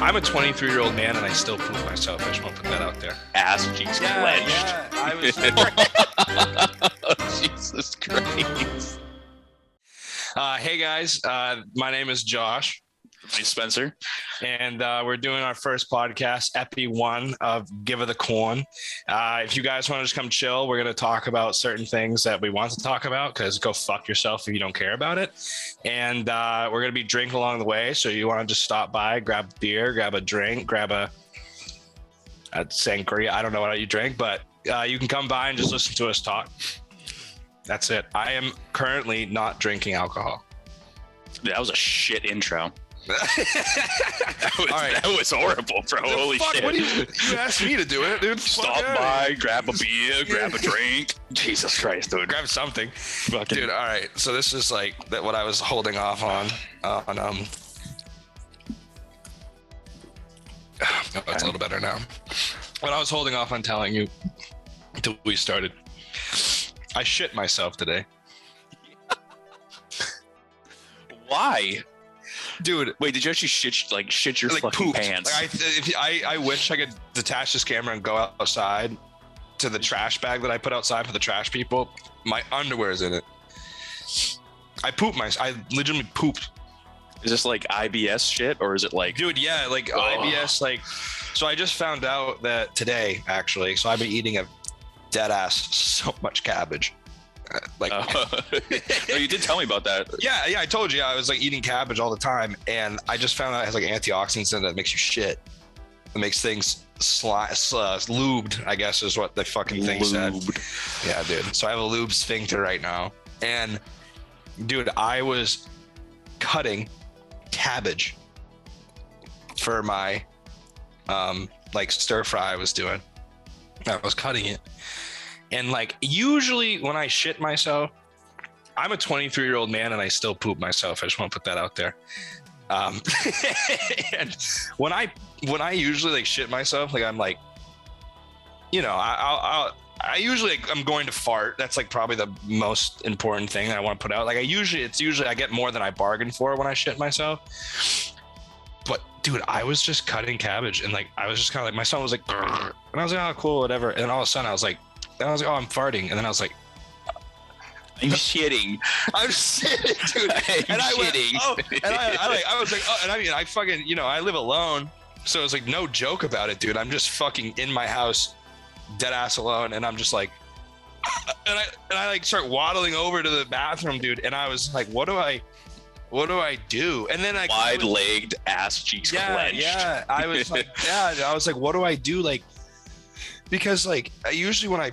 I'm a 23-year-old man and I still poop myself. I just want to put that out there. Ass cheeks clenched. Yeah, I was. Jesus Christ. Hey guys, my name is Josh. Hey, Spencer. And we're doing our first podcast, Epi 1 of Giverdacorn. If you guys want to just come chill, we're going to talk about certain things that we want to talk about, because go fuck yourself if you don't care about it. And we're going to be drinking along the way. So you want to just stop by, grab a beer, grab a drink, grab a sangria. I don't know what you drink, but you can come by and just listen to us talk. That's it. I am currently not drinking alcohol. That was a shit intro. All right. That was horrible, bro. Holy shit. What you asked me to do it, dude. Stop by, grab a beer, grab a drink. Jesus Christ, dude. Grab something. Fucking... Dude, all right. So this is like what I was holding off on it's a little better now. What I was holding off on telling you until we started. I shit myself today. Why? Dude, wait, did you actually shit your fucking pooped. pants? I wish I could detach this camera and go outside to the trash bag that I put outside for the trash people. My underwear is in it. I legitimately pooped. Is this like IBS shit, or is it like... Dude, yeah, like IBS, like... So I just found out that today, actually, so I've been eating a dead ass so much cabbage. Oh, you did tell me about that. Yeah, I told you I was like eating cabbage all the time, and I just found out it has like antioxidants in it that makes you shit. It makes things lubed, I guess is what the fucking thing said. Yeah, dude. So I have a lube sphincter right now, and dude, I was cutting cabbage for my like stir fry I was doing. I was cutting it. And like usually when I shit myself, I'm a 23-year-old man and I still poop myself. I just want to put that out there. And when I usually like shit myself, like I'm like, you know, I usually like, I'm going to fart. That's like probably the most important thing that I want to put out. Like it's usually I get more than I bargain for when I shit myself. But dude, I was just cutting cabbage and like I was just kind of like, my son was like, grr, and I was like, oh cool, whatever. And then all of a sudden I was like, oh, I'm farting. And then I was like, I'm shitting. I'm shitting, dude. And I went, oh, and I was like, oh, and I mean, I fucking, you know, I live alone. So it's like no joke about it, dude. I'm just fucking in my house, dead ass alone. And I'm just like, and I like start waddling over to the bathroom, dude. And I was like, what do I do? And then I wide-legged ass cheeks clenched. Yeah. I was like, I was like, what do I do? Like, because like usually when I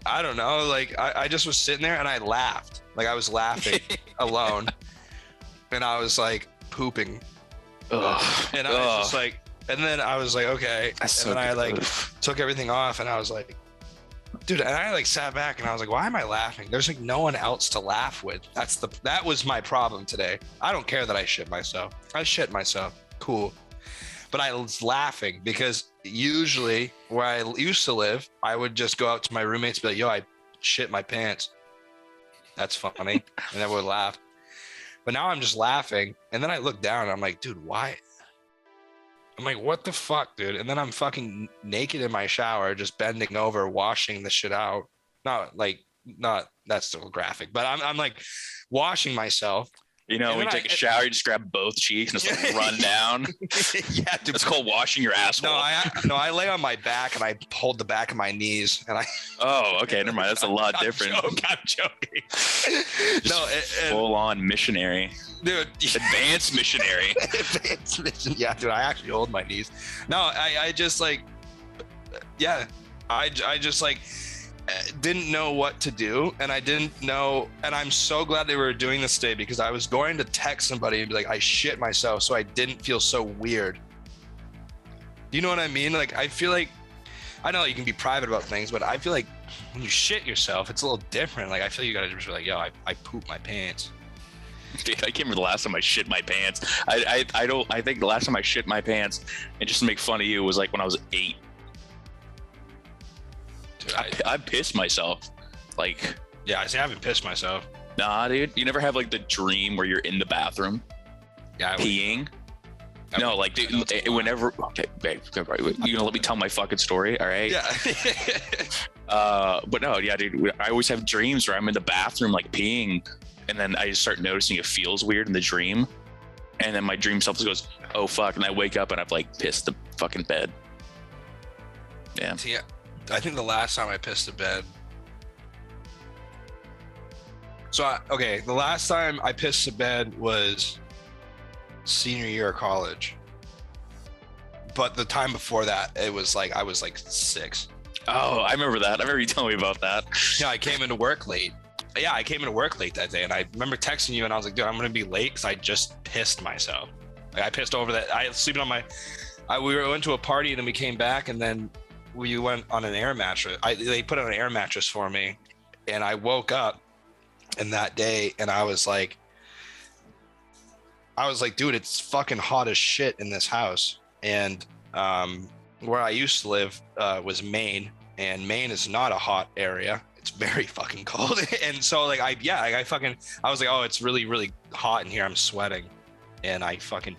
I don't know, like I just was sitting there and I laughed. Like I was laughing alone. And I was like pooping. Ugh. And I was just like, and then I was like, okay. And then I like took everything off and I was like, dude, and I like sat back and I was like, why am I laughing? There's like no one else to laugh with. That was my problem today. I don't care that I shit myself. I shit myself. Cool. But I was laughing because usually where I used to live, I would just go out to my roommates and be like, yo, I shit my pants. That's funny. And they would laugh. But now I'm just laughing. And then I look down and I'm like, dude, why? I'm like, what the fuck, dude? And then I'm fucking naked in my shower, just bending over, washing the shit out. Not that's still graphic, but I'm like washing myself. You know, when you take a shower, you just grab both cheeks and just like run down. Yeah, dude. It's called washing your asshole. I lay on my back and I hold the back of my knees and I. Oh, okay, never mind. That's a lot different. I'm joking. No, full on missionary, dude. Advanced missionary. Advanced mission. Yeah, dude. I actually hold my knees. No, I just like, yeah, I just like. Didn't know what to do, and I didn't know, and I'm so glad they were doing this today because I was going to text somebody and be like, I shit myself, so I didn't feel so weird. Do you know what I mean? Like, I feel like, I know you can be private about things, but I feel like when you shit yourself, it's a little different. Like, I feel you gotta just be like, yo, I poop my pants. Dude, I can't remember the last time I shit my pants. I think the last time I shit my pants, and just to make fun of you, was like when I was 8. Dude, I pissed myself. Like, yeah, I haven't pissed myself. Nah, dude. You never have like the dream where you're in the bathroom, peeing. No, like, dude, whenever. Okay, babe, you gonna let me tell my fucking story? All right. Yeah. But no, yeah, dude. I always have dreams where I'm in the bathroom, like peeing, and then I just start noticing it feels weird in the dream, and then my dream self just goes, "Oh fuck!" and I wake up and I've like pissed the fucking bed. Yeah. See, I think the last time I pissed the bed. So the last time I pissed the bed was senior year of college, but the time before that it was like I was like 6. Oh, I remember that. I remember you telling me about that. Yeah, I came into work late. Yeah, I came into work late that day, and I remember texting you, and I was like, dude, I'm gonna be late because I just pissed myself. Like I pissed over that. I was sleeping on my. We went to a party, and then we came back, and then we went on an air mattress. They put on an air mattress for me, and I woke up, and that day, and I was like, dude, it's fucking hot as shit in this house. And where I used to live was Maine, and Maine is not a hot area. It's very fucking cold. And so like I was like, oh, it's really, really hot in here. I'm sweating. And I fucking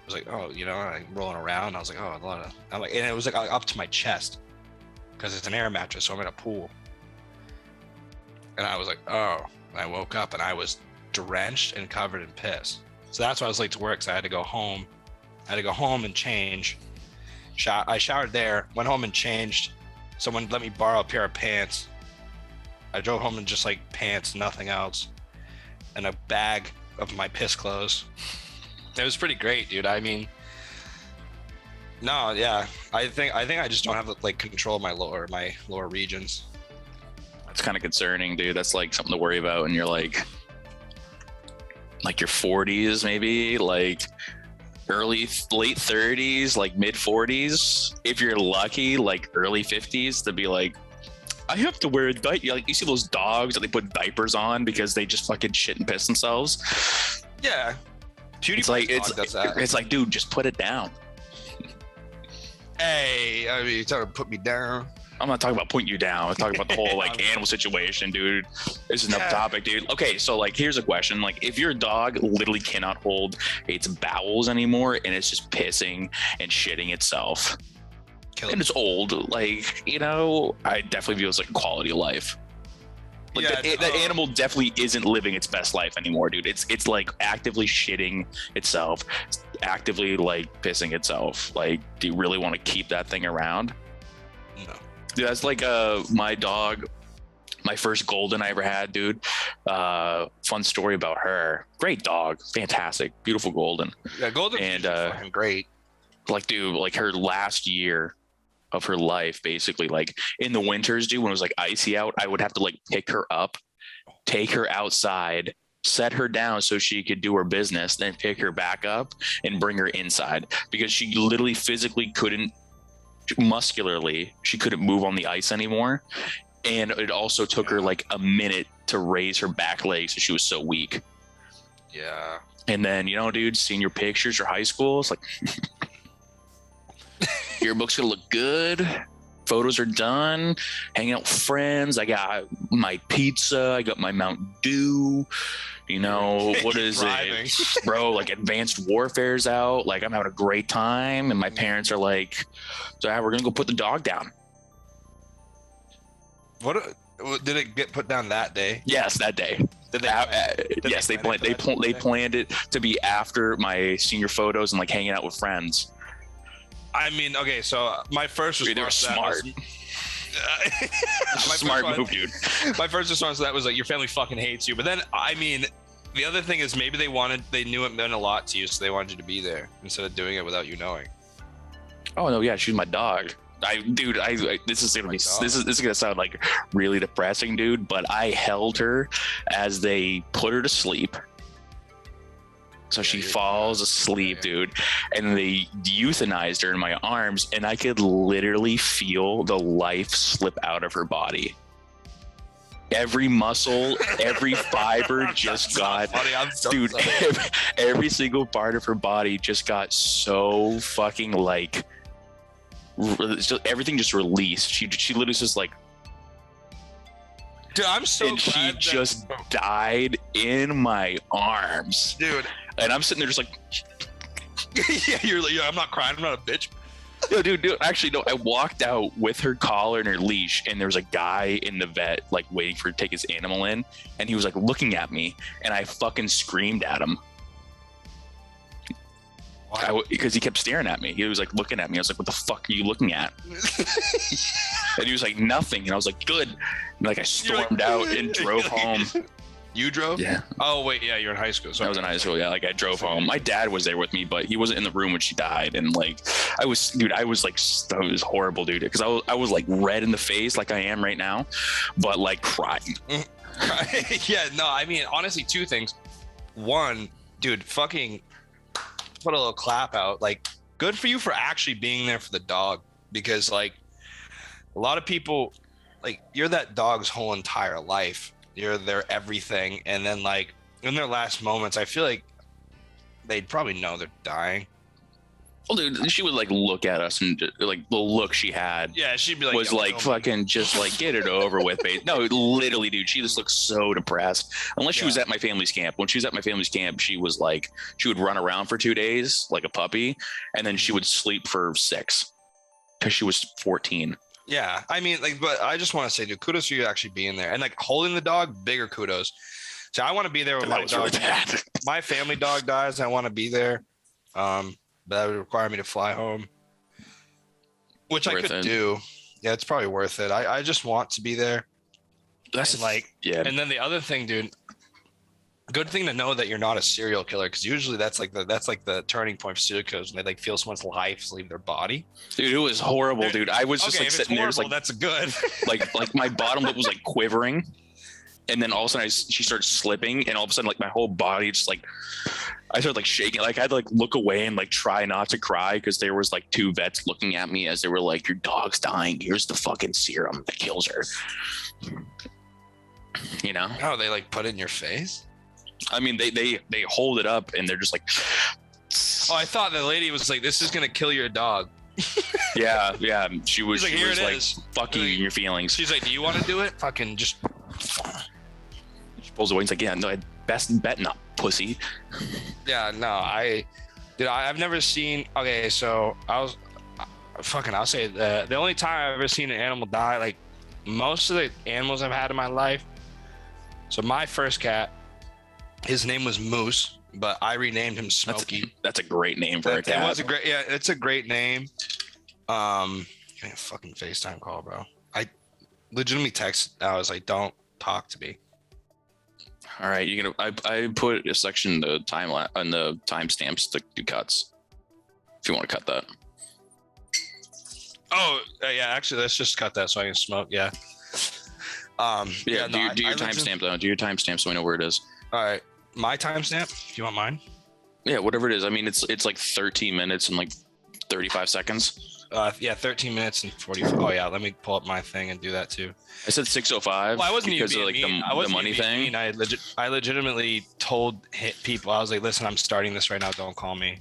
was like, oh, I'm rolling around. I was like, oh, and it was like up to my chest because it's an air mattress. So I'm in a pool. And I was like, oh, and I woke up and I was drenched and covered in piss. So that's why I was late to work. So I had to go home. And change. I showered there, went home and changed. Someone let me borrow a pair of pants. I drove home in just like pants, nothing else, and a bag of my piss clothes. It was pretty great, dude. I mean, no, yeah. I think I just don't have like control of my lower regions. That's kind of concerning, dude. That's like something to worry about when you're like your 40s, maybe like late 30s, like mid 40s. If you're lucky, like early 50s, to be like, I have to wear a diaper. Like you see those dogs that they put diapers on because they just fucking shit and piss themselves. Yeah, it's like, dude, just put it down. Hey, I mean, you're trying to put me down. I'm not talking about putting you down. I'm talking about the whole like animal situation, dude. This is enough topic, dude. Okay, so like here's a question. Like if your dog literally cannot hold its bowels anymore and it's just pissing and shitting itself, and it's old, like, I definitely view it as like quality of life. Like that animal definitely isn't living its best life anymore, dude. It's like actively shitting itself, it's actively like pissing itself. Like, do you really want to keep that thing around? No. Dude, that's like my dog, my first golden I ever had, dude. Fun story about her. Great dog, fantastic, beautiful golden. Yeah, golden is fucking great. Like, dude, like her last year of her life, basically, like in the winters, dude, when it was like icy out, I would have to like pick her up, take her outside, set her down so she could do her business, then pick her back up and bring her inside because she literally physically couldn't. Muscularly, she couldn't move on the ice anymore, and it also took her like a minute to raise her back legs because she was so weak. Yeah. And then dude, seeing your pictures or high school, it's like yearbook's gonna look good, photos are done, hanging out with friends, I got my pizza, I got my Mountain Dew, what is it, bro? Like Advanced Warfare's out, like I'm having a great time, and my parents are like, so we're gonna go put the dog down. What did it get put down that day? Yes, that day. Yes, they planned it to be after my senior photos and like hanging out with friends. I mean, okay, so my first response. They were smart. Smart move, dude. My first response to that was like, your family fucking hates you. But then, I mean, the other thing is maybe they knew it meant a lot to you, so they wanted you to be there instead of doing it without you knowing. Oh no, yeah, she's my dog. This is gonna sound like really depressing, dude. But I held her as they put her to sleep. So she falls asleep, dude, and they euthanized her in my arms, and I could literally feel the life slip out of her body. Every muscle, every fiber just got, dude, every single part of her body just got so fucking like, everything just released. She literally just like, dude, I'm so and she just died in my arms, dude. And I'm sitting there just like, Yeah, you're like, I'm not crying. I'm not a bitch. Yo, dude, actually, no. I walked out with her collar and her leash, and there was a guy in the vet, like, waiting for to take his animal in, and he was like looking at me, and I fucking screamed at him. Because he kept staring at me. He was like looking at me. I was like, "What the fuck are you looking at?" And he was like, "Nothing." And I was like, "Good." And like I stormed out and drove home. You drove? Yeah. Oh wait, yeah, you're in high school. So I was in high school. Yeah, like I drove home. My dad was there with me, but he wasn't in the room when she died. And like, I was horrible, dude. Because I was like red in the face, like I am right now, but like crying. Yeah, no, I mean, honestly, two things. One, dude, fucking put a little clap out. Like, good for you for actually being there for the dog, because like a lot of people, like, you're that dog's whole entire life. You're their everything, and then like in their last moments, I feel like they'd probably know they're dying. Well, dude, she would like look at us and like the look she had. Yeah, she'd be like, was like fucking just like get it over with, babe. No, literally, dude, she just looked so depressed. Unless she was at my family's camp. When she was at my family's camp, she was like, she would run around for 2 days like a puppy, and then she would sleep for 6 because she was 14. Yeah, I mean, like, but I just want to say, dude, kudos for you actually being there and like holding the dog. Bigger kudos. So I want to be there with my dog. Really bad. My family dog dies. I want to be there, but that would require me to fly home, which I could do. Yeah, it's probably worth it. I just want to be there. That's like, yeah. And then the other thing, dude. Good thing to know that you're not a serial killer, because usually that's like the turning point for serial killers, when they like feel someone's life leave their body. Dude, it was horrible, dude. I was just like sitting there, like, that's good. like my bottom lip was like quivering, and then all of a sudden she starts slipping, and all of a sudden like my whole body just like I started like shaking. Like I had to like look away and like try not to cry, because there was like 2 vets looking at me as they were like, "Your dog's dying. Here's the fucking serum that kills her." You know? Oh, they like put it in your face? I mean, they hold it up and they're just like. Oh, I thought the lady was like, "This is gonna kill your dog." Yeah. She was like, "Here it is. Fucking in your feelings." She's like, "Do you want to do it?" Fucking just. She pulls away. He's like, "Yeah, no, I'd best bet not, pussy." Yeah, no, I've never seen. Okay, so I'll say the only time I've ever seen an animal die, like most of the animals I've had in my life. So my first cat, his name was Moose, but I renamed him Smokey. That's a great name for a cat. It's a great name. Fucking FaceTime call, bro. I legitimately text. I was like, "Don't talk to me." All right, I put a section in the on the timestamps to do cuts. If you want to cut that. Oh yeah, actually, let's just cut that so I can smoke. Yeah. Do your timestamp though. Do your timestamp so we know where it is. All right, my timestamp. Do you want mine? Yeah, whatever it is. I mean, it's like 13 minutes and like 35 seconds. 13 minutes and 45. Oh yeah, let me pull up my thing and do that too. I said 6:05. Well, I wasn't because even of like the money thing. I legitimately told people, I was like, "Listen, I'm starting this right now. Don't call me."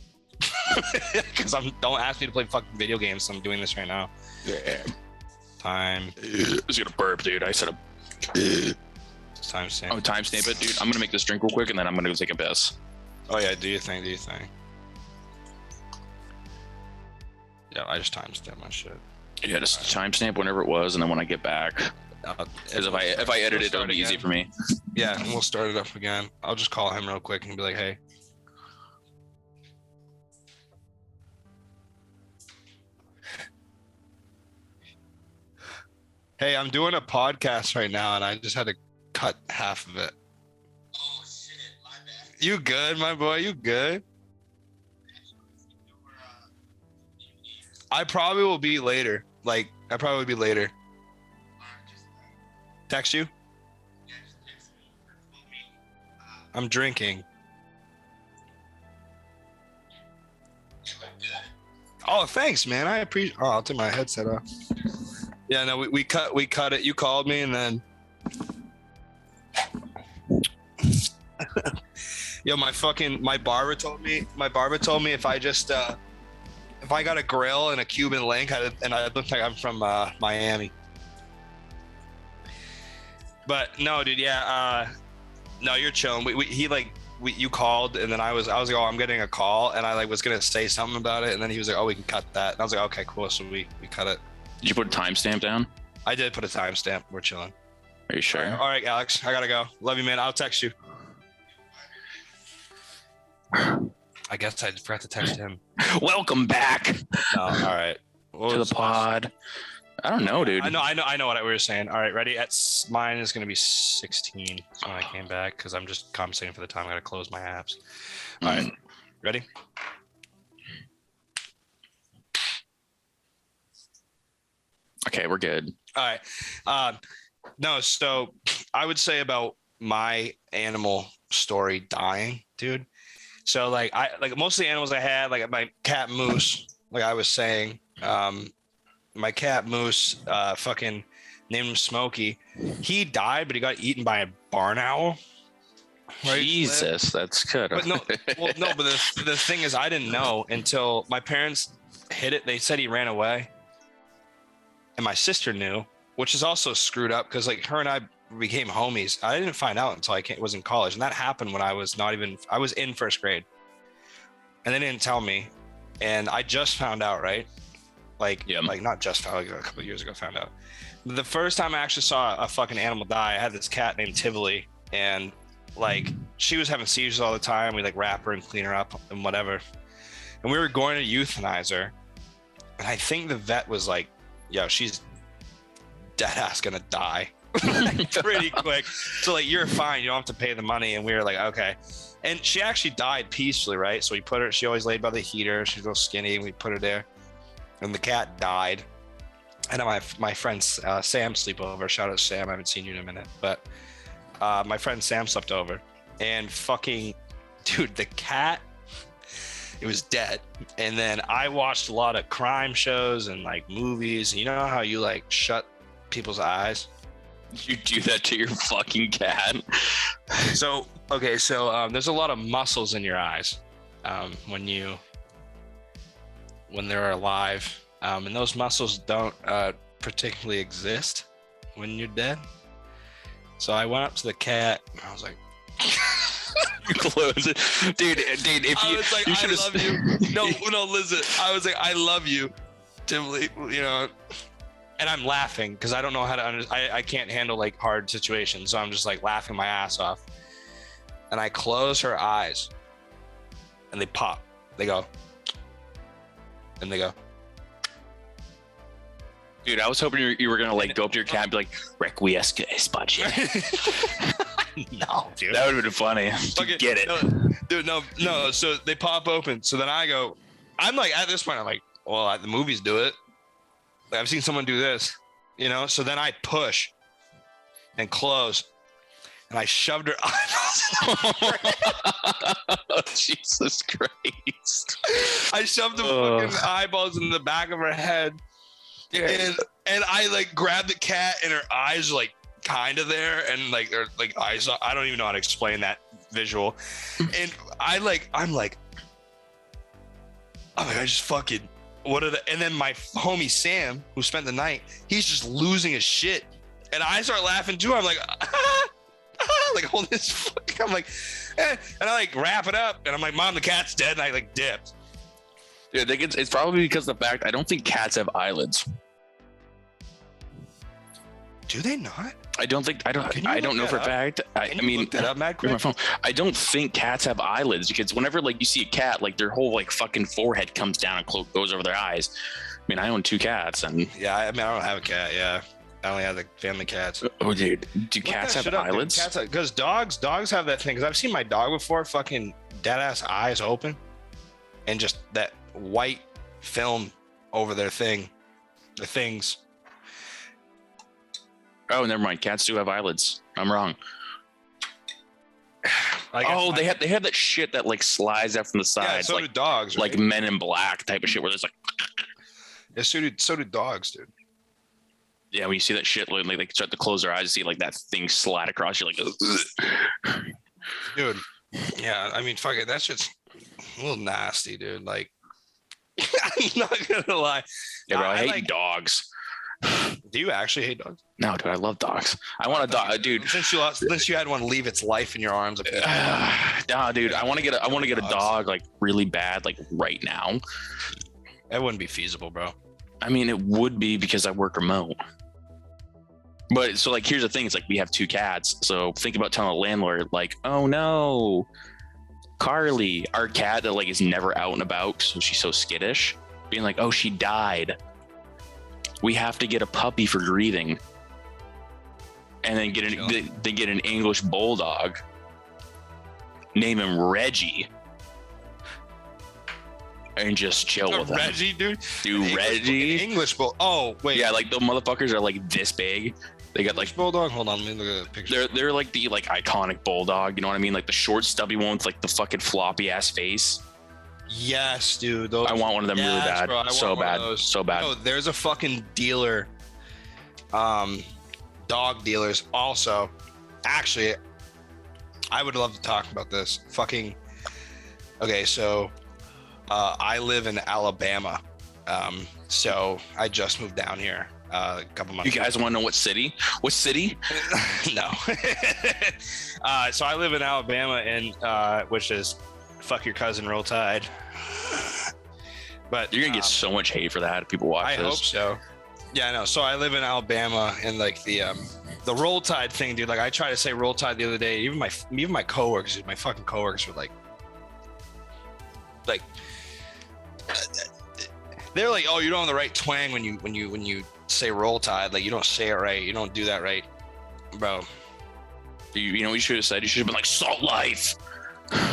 Because don't ask me to play fucking video games. I'm doing this right now. Yeah. Time. I was gonna burp, dude. I said timestamp. Oh, timestamp it, dude. I'm gonna make this drink real quick and then I'm gonna go take a piss. Oh yeah, do your thing. Yeah, I just timestamp my shit. Yeah, just timestamp whenever it was, and then when I get back, because if I edit it, it'll be easy for me. Yeah, and we'll start it up again. I'll just call him real quick and be like, "Hey." Hey, I'm doing a podcast right now, and I just had to cut half of it. Oh shit, my bad. You good, my boy? You good? I probably will be later. Text you? I'm drinking. Oh, thanks, man. I appreciate. Oh, I'll take my headset off. Yeah, no, we cut it. You called me, and then yo, my barber told me if I just if I got a grill and a Cuban link, and I look like I'm from Miami. But no, dude, yeah, no, you're chilling. He like you called, and then I was like, oh, I'm getting a call, and I like was gonna say something about it, and then he was like, oh, we can cut that. And I was like, okay, cool. So we cut it. Did you put a timestamp down? I did put a timestamp. We're chilling. Are you sure? All right, Alex, I gotta go. Love you, man. I'll text you. I guess I forgot to text him. Welcome back. No, all right. To the pod. I don't know, dude. I know what we were saying. All right, ready? Mine is gonna be 16 when I came back because I'm just compensating for the time. I gotta close my apps. All right, ready? Okay, we're good. All right. No, so I would say about my animal story dying, dude. So like most of the animals I had, like my cat Moose, like I was saying, my cat Moose, fucking named him Smokey. He died, but he got eaten by a barn owl. Right? Jesus, that's good. But no, but the thing is, I didn't know until my parents hit it. They said he ran away, and my sister knew, which is also screwed up because like her and I became homies. I didn't find out until I was in college, and that happened when I was in first grade, and they didn't tell me, and I just found out, right? Like not just found out, like a couple of years ago found out. The first time I actually saw a fucking animal die, I had this cat named Tivoli, and like she was having seizures all the time. We like wrap her and clean her up and whatever, and we were going to euthanize her, and I think the vet was like, yo, she's dead ass gonna die pretty quick, so like you're fine, you don't have to pay the money. And we were like, okay. And she actually died peacefully, right? So we put her, she always laid by the heater, she's a little skinny, and we put her there, and the cat died. And my friend Sam sleep over. Shout out to Sam, I haven't seen you in a minute, but my friend Sam slept over, and fucking dude, the cat, it was dead. And then I watched a lot of crime shows and like movies. You know how you like shut people's eyes? You do that to your fucking cat? So there's a lot of muscles in your eyes when they're alive, and those muscles don't particularly exist when you're dead. So I went up to the cat and I was like, you close it, dude. If I you, was like, you I love you. No, listen. I was like, I love you, Timothy. You know, and I'm laughing because I don't know how to. I can't handle like hard situations, so I'm just like laughing my ass off. And I close her eyes, and they pop. They go, and they go. Dude, I was hoping you were gonna like go up to your cat and be like, "Requiesca es pace." No, dude. That would have been funny. Okay, get it, no. So they pop open. So then I go. I'm like, at this point, I'm like, well, the movies do it. Like, I've seen someone do this, you know. So then I push and close, and I shoved her eyeballs. Oh, Jesus Christ! I shoved the fucking eyeballs in the back of her head. And I like grabbed the cat, and her eyes were like kind of there, and like her like eyes. I don't even know how to explain that visual. And I'm like, I just fucking and then my homie Sam, who spent the night, he's just losing his shit, and I start laughing too. I'm like, like hold this fuck. I'm like, and I like wrap it up, and I'm like, Mom, the cat's dead, and I like dipped. Dude, I think it's probably because of the fact I don't think cats have eyelids. Do they not? I don't know for a fact. I mean, look that up, Matt, quick? My phone. I don't think cats have eyelids because whenever like you see a cat, like their whole like fucking forehead comes down and goes over their eyes. I mean, I own 2 cats, and yeah, I mean, I don't have a cat. Yeah, I only have the family cats. Oh, dude, do cats have eyelids? Because dogs have that thing. Because I've seen my dog before, fucking dead ass eyes open, and just that white film over their things. Oh, never mind. Cats do have eyelids. I'm wrong. Oh, they have that shit that like slides out from the sides. Yeah, so like, do dogs. Right? Like Men in Black type of shit where there's like. Yeah, so do dogs, dude. Yeah, when you see that shit, like they start to close their eyes, you see like that thing slide across. You're like, ugh. Dude. Yeah, I mean, fuck it. That shit's a little nasty, dude. Like, I'm not gonna lie. Yeah, bro, I hate dogs. Do you actually hate dogs? No, dude, I love dogs. I want a dog, dude. Since you had one leave its life in your arms. Nah, dude, I want to get a dog like really bad, like right now. That wouldn't be feasible, bro. I mean, it would be because I work remote. But so like, here's the thing. It's like we have 2 cats. So think about telling a landlord like, oh no, Carly, our cat that like is never out and about. So she's so skittish, being like, oh, she died. We have to get a puppy for grieving. And then get an English bulldog. Name him Reggie. And just chill with him. Reggie, dude. Reggie. English bull. Oh wait. Yeah, like the motherfuckers are like this big. They got like bulldog. Hold on, let me look at the picture. They're like the like iconic bulldog. You know what I mean? Like the short, stubby one with like the fucking floppy ass face. Yes, dude. I want one of them really bad. Bro, so bad. No, there's a fucking dealer. Dog dealers also. Actually, I would love to talk about this. Fucking. Okay, so. I live in Alabama, so I just moved down here a couple months ago. You guys want to know what city? What city? No. So I live in Alabama, and which is fuck your cousin, Roll Tide. But you're gonna get so much hate for that if people watch this. I hope so. Yeah, I know. So I live in Alabama, and like the Roll Tide thing, dude. Like I tried to say Roll Tide the other day. Even my coworkers, my fucking coworkers were like. They're like, oh, you don't have the right twang when you say Roll Tide. Like you don't say it right. You don't do that right, bro. You know what you should have said? You should have been like Salt Life.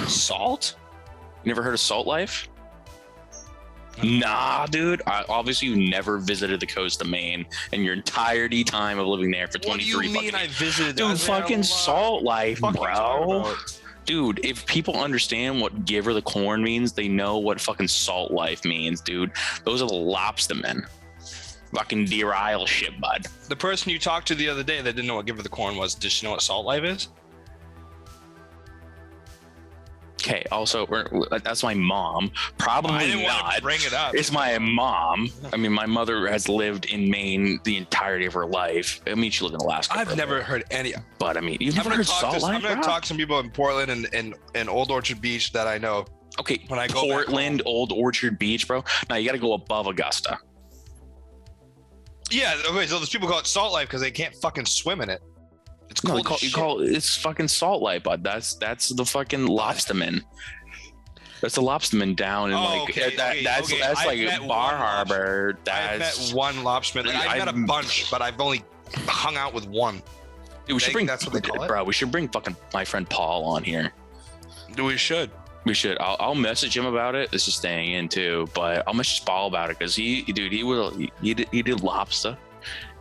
Salt? You never heard of Salt Life? Nah, dude. Obviously, you never visited the coast of Maine in your entirety time of living there for 23 What do you mean I visited? Dude, fucking Salt Life, bro. Dude, if people understand what Giver the Corn means, they know what fucking Salt Life means, dude. Those are the lobstermen. Fucking Deer Isle shit, bud. The person you talked to the other day that didn't know what Giver the Corn was, does she know what Salt Life is? Okay, also, that's my mom. Probably I didn't not. Want to bring it up. It's my mom. I mean, my mother has lived in Maine the entirety of her life. I mean, she lived in Alaska. I've never heard any. But I mean, you've never heard Salt Life? I'm going to talk to some people in Portland and Old Orchard Beach that I know. Okay, when I go Portland, Old Orchard Beach, bro. Now you got to go above Augusta. Yeah, okay, so those people call it Salt Life because they can't fucking swim in it. It's cold. It's fucking Salt Life, bud. That's the fucking lobsterman. That's the lobsterman down in that's like Bar Harbor. I've met one lobsterman. Like, I've met a bunch, but I've only hung out with one. Dude, that's what they call it, bro. We should bring fucking my friend Paul on here. We should. I'll message him about it. This is staying in too, but I'll message Paul about it because he did lobster.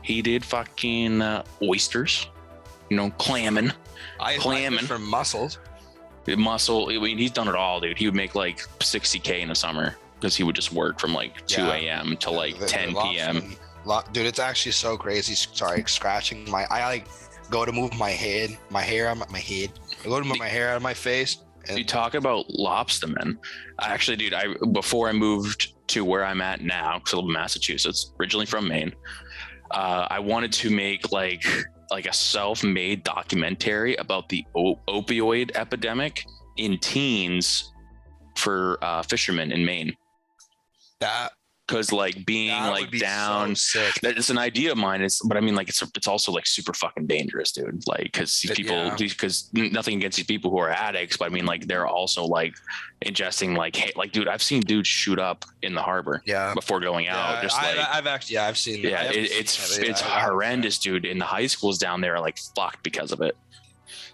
He did fucking oysters. You know, clamming. For mussels. Mussel. I mean, he's done it all, dude. He would make like $60K in a summer because he would just work from like 2 a.m. to like 10 p.m. Dude, it's actually so crazy. Sorry, scratching my. I like go to move my hair on my head. I go to move my hair out of my face. And you talk about lobstermen. Actually, dude, before I moved to where I'm at now, because I live in Massachusetts, originally from Maine, I wanted to make like a self-made documentary about the opioid epidemic in teens for fishermen in Maine. Because like being like down, so it's an idea of mine. But I mean, like it's also like super fucking dangerous, dude. Like because nothing against these people who are addicts, but I mean like they're also like ingesting like dude, I've seen dudes shoot up in the harbor before going out. I've seen. Yeah, it's horrendous, dude. And the high schools down there are like fucked because of it.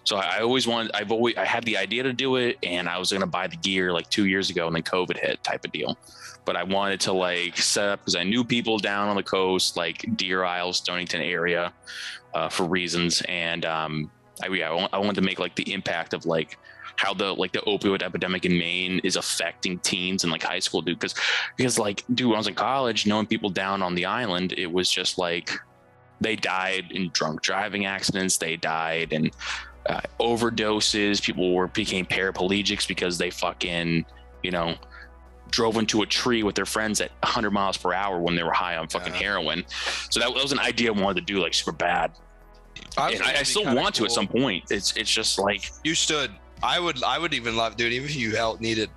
So I had the idea to do it, and I was gonna buy the gear like 2 years ago, and then COVID hit, type of deal. But I wanted to like set up because I knew people down on the coast, like Deer Isle, Stonington area, for reasons, and I wanted to make like the impact of like how the opioid epidemic in Maine is affecting teens and like high school, dude. Because like, dude, when I was in college, knowing people down on the island, it was just like they died in drunk driving accidents. They died in overdoses. People became paraplegics because they fucking, drove into a tree with their friends at 100 miles per hour when they were high on fucking heroin. So that was an idea I wanted to do like super bad. I still want to at some point. It's just like you should. I would even love, dude, even if you needed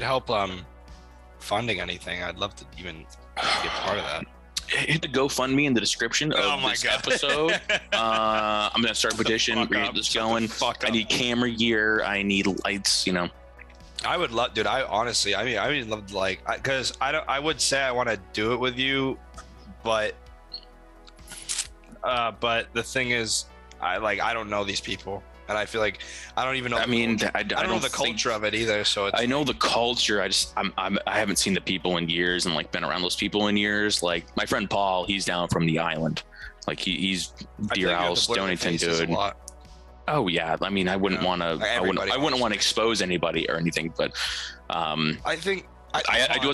help funding anything, I'd love to even be a part of that. Hit the GoFundMe in the description of this episode. I'm gonna start a petition. We're gonna get this going. I need camera gear. I need lights. I would love, dude. I honestly, I would love to, like, because I would say I want to do it with you, but the thing is, I don't know these people, and I feel like I don't even know. I don't know the culture of it either. So I know the culture. I haven't seen the people in years, and like been around those people in years. Like my friend Paul, he's down from the island. Like he's Deer House, Stonington, dude. Oh yeah. I mean, I wouldn't want to. I wouldn't want to expose anybody or anything, but I think I do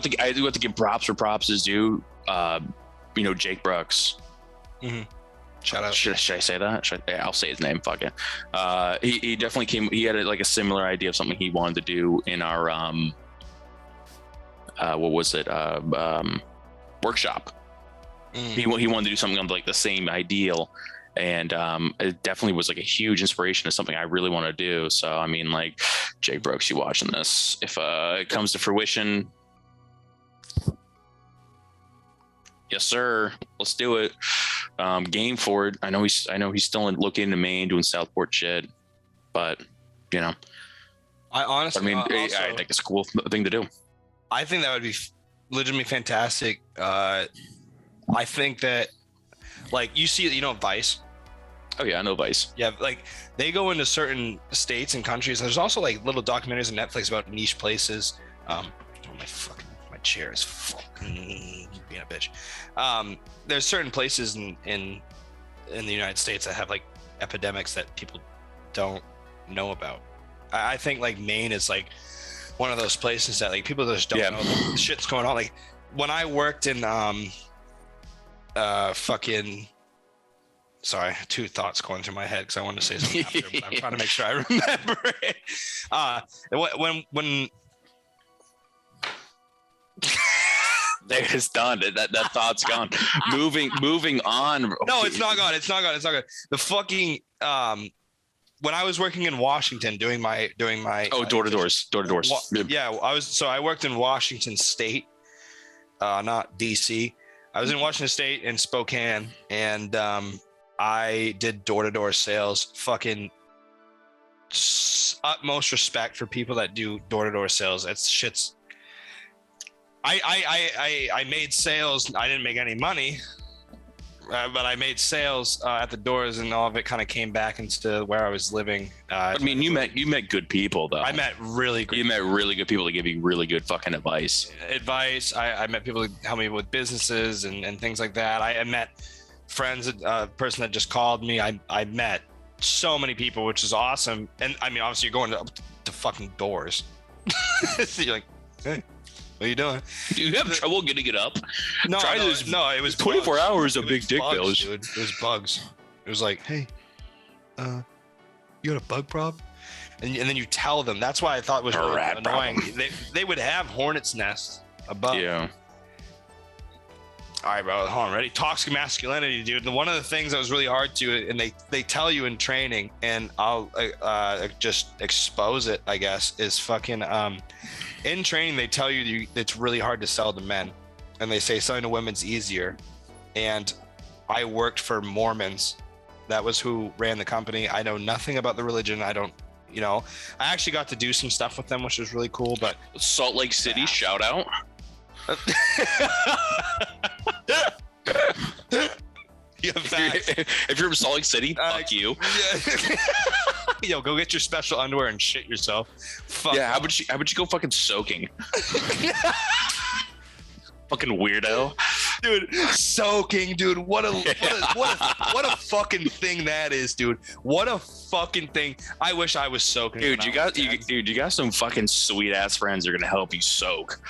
have to give props where props is due. Jake Brooks. Mm-hmm. Shout out. Should I say that? I'll say his name. Fuck it. He definitely came. He had a similar idea of something he wanted to do in our what was it? Workshop. He wanted to do something on like the same ideal, and it definitely was like a huge inspiration to something I really want to do. So I mean, like, Jake Brooks, you watching this? If it comes to fruition, yes sir, let's do it. Game for it. I know he's still looking into Maine doing Southport shit, but I honestly, I think it's a cool thing to do. I think that would be legitimately fantastic. I think that, like, you see, Vice. Oh yeah, I know Vice. Yeah, like they go into certain states and countries. There's also like little documentaries on Netflix about niche places. My chair is fucking being a bitch. There's certain places in the United States that have like epidemics that people don't know about. I think like Maine is like one of those places that like people just don't know the shit's going on. Like when I worked in sorry, two thoughts going through my head because I wanted to say something after, but I'm trying to make sure I remember it. When there, it's done. That thought's gone. Moving on. No, it's not gone. It's not gone. The fucking when I was working in Washington doing my door to doors. Yeah, I worked in Washington State, not DC. I was in Washington State in Spokane, and I did door-to-door sales. Fucking utmost respect for people that do door-to-door sales. That's shit's. I made sales. I didn't make any money, but I made sales at the doors, and all of it kind of came back into where I was living. I mean, you met good people though. I met really good. You met really good people to give you really good fucking advice. I met people to help me with businesses and things like that. I met friends, a person that just called me. I met so many people, which is awesome. And I mean, obviously, you're going to fucking doors. So you're like, hey. What are you doing? Do you have trouble getting it up? No, it was 24 bugs. hours of big dick bills. Dude. It was bugs. It was like, hey, you got a bug problem? And then you tell them. That's why I thought it was really annoying. They would have hornets' nests above. Yeah. All right, bro. Hold on. Ready? Toxic masculinity, dude. One of the things that was really hard to, and they tell you in training, and I'll just expose it, I guess, is fucking in training, they tell you it's really hard to sell to men, and they say selling to women's easier. And I worked for Mormons. That was who ran the company. I know nothing about the religion. I don't, I actually got to do some stuff with them, which was really cool. But Salt Lake City, shout out. If you're from Salt Lake City, fuck you. Yo, go get your special underwear and shit yourself. Fuck yeah, how about you go fucking soaking? Fucking weirdo. Dude, soaking, dude. What a fucking thing that is, dude. What a fucking thing. I wish I was soaking. Dude, you got some fucking sweet ass friends that are gonna help you soak.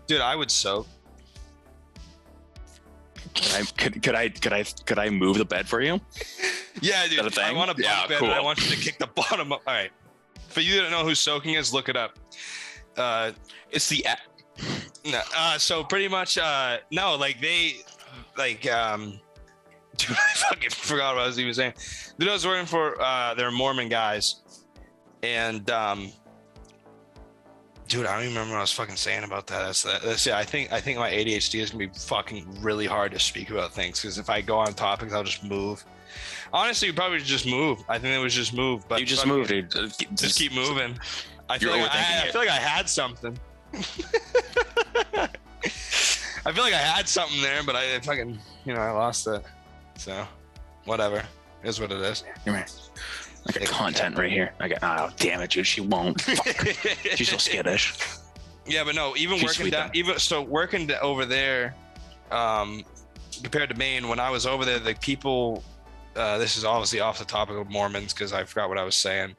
Dude, I would soak. Could I move the bed for you? Yeah, dude. I want a bunk bed, cool. and I want you to kick the bottom up. All right. For you that don't know who soaking is, look it up. It's the No, so pretty much, no, like they, like, dude, I fucking forgot what I was even saying. Dude, I was working for, they're Mormon guys, and, dude, I don't even remember what I was fucking saying about that. That's yeah. I think my ADHD is gonna be fucking really hard to speak about things because if I go on topics, I'll just move. Honestly, you probably just move. I think it was just move, but you just moved, dude. Just keep moving. I feel like I had something. I feel like I had something there, but I fucking, I lost it. So, whatever. It is what it is. Come here. I got content right here. Oh, damn it, dude. She won't. She's so skittish. Yeah, but no, even She's working over there, compared to Maine, when I was over there, the people, this is obviously off the topic of Mormons because I forgot what I was saying.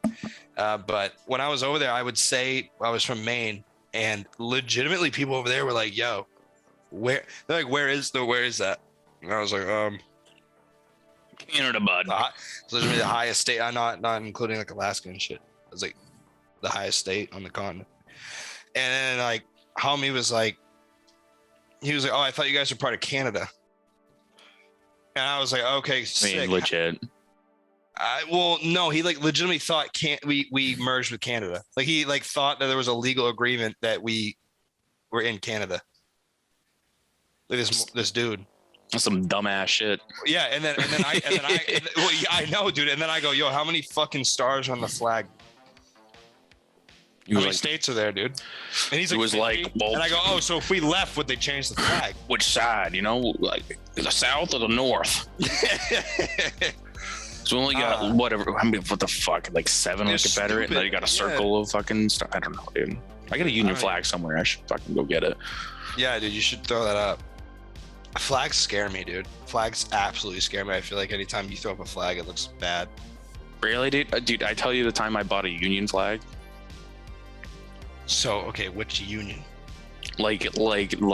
But when I was over there, I would say I was from Maine, and legitimately people over there were like, yo, where? They're like, where is that? And I was like, Canada, bud. It's literally the highest state. I'm not including like Alaska and shit. It was like the highest state on the continent. And then like homie was like, oh, I thought you guys were part of Canada. And I was like, okay, sick. I mean, legit. Well, no, he like legitimately thought we merged with Canada. Like he like thought that there was a legal agreement that we were in Canada. Like this dude. That's some dumbass shit. Yeah, and then I know, dude. And then I go, yo, how many fucking stars on the flag? How many states are there, dude? And he's like, it was like, well, and I go, oh, so if we left, would they change the flag? Which side? Like the south or the north? So we only got whatever. I mean, what the fuck? Like 7 on Confederate, and then you got a circle of fucking stuff. I don't know, dude. I got a Union flag somewhere. I should fucking go get it. Yeah, dude, you should throw that up. Flags scare me, dude. Flags absolutely scare me. I feel like anytime you throw up a flag, it looks bad. Really, dude? Dude, I tell you the time I bought a Union flag. So, okay, which Union? Like, the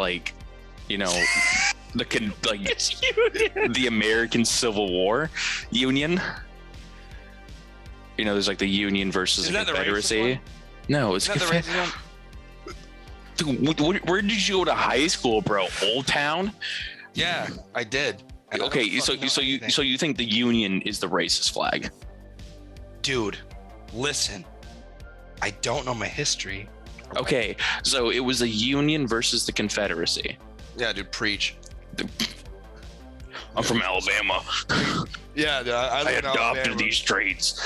American Civil War Union. There's like the Union versus the Confederacy. No, it's not the racist one. Dude, where did you go to high school, bro? Old Town? Yeah, I did. Okay, so you think the Union is the racist flag? Dude, listen. I don't know my history. Okay, so it was the Union versus the Confederacy. Yeah, dude, preach. I'm from Alabama. Yeah, dude, I adopted these traits.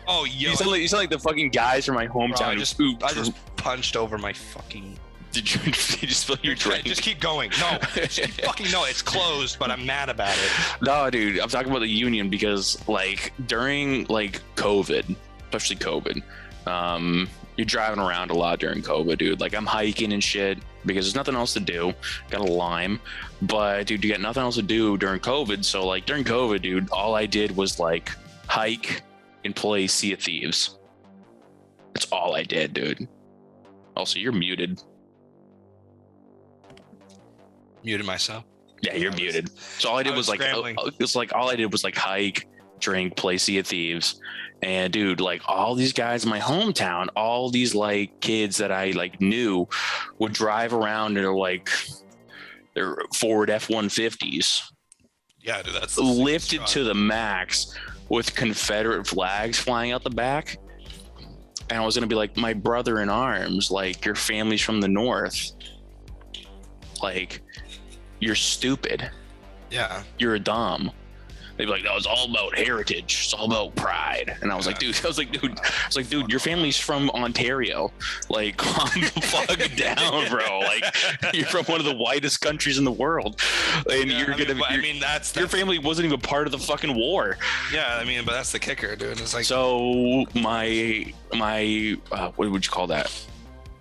Oh, yo. You sound like the fucking guys from my hometown. Bro, I just punched over my fucking... Did you spill your drink? Just keep going. No, it's closed, but I'm mad about it. No, dude, I'm talking about the Union because, like, during, like, COVID, especially COVID, you're driving around a lot during COVID, dude. Like, I'm hiking and shit because there's nothing else to do. Got a Lime. But, dude, you got nothing else to do during COVID. So, like, during COVID, dude, all I did was, like, hike and play Sea of Thieves. That's all I did, dude. Also, you're muted. Muted myself? Yeah, you're muted. So all I did was like, all I did was like hike, drink, play Sea of Thieves. And dude, like all these guys in my hometown, all these like kids that I like knew would drive around in their Ford F-150s. Yeah, dude, that's lifted to the max with Confederate flags flying out the back. And I was gonna be like, my brother in arms, like your family's from the north. Like, you're stupid. Yeah. You're a dumb. They'd be like, no, it's all about heritage. It's all about pride. And I was like, dude, your family's from Ontario. Like, calm the fuck down, bro. Like, you're from one of the whitest countries in the world. And your family wasn't even part of the fucking war. Yeah, I mean, but that's the kicker, dude. It's like, so my what would you call that?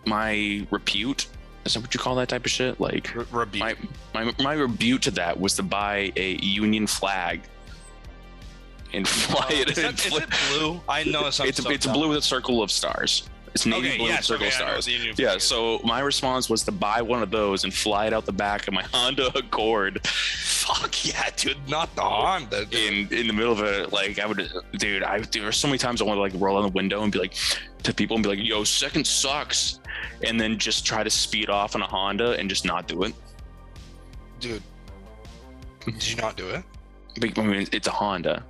My repute? Is that what you call that type of shit? Like, rebuke. My rebuke to that was to buy a Union flag and fly it. Is it blue? I know it's blue with a circle of stars. It's navy blue with circle stars. Yeah, so my response was to buy one of those and fly it out the back of my Honda Accord. Fuck yeah, dude, not the Honda. In the middle of it, like I would, dude, there's so many times I want to like roll on the window and be like to people and be like, yo, second sucks, and then just try to speed off on a Honda and just not do it. Dude, did you not do it? I mean, it's a Honda.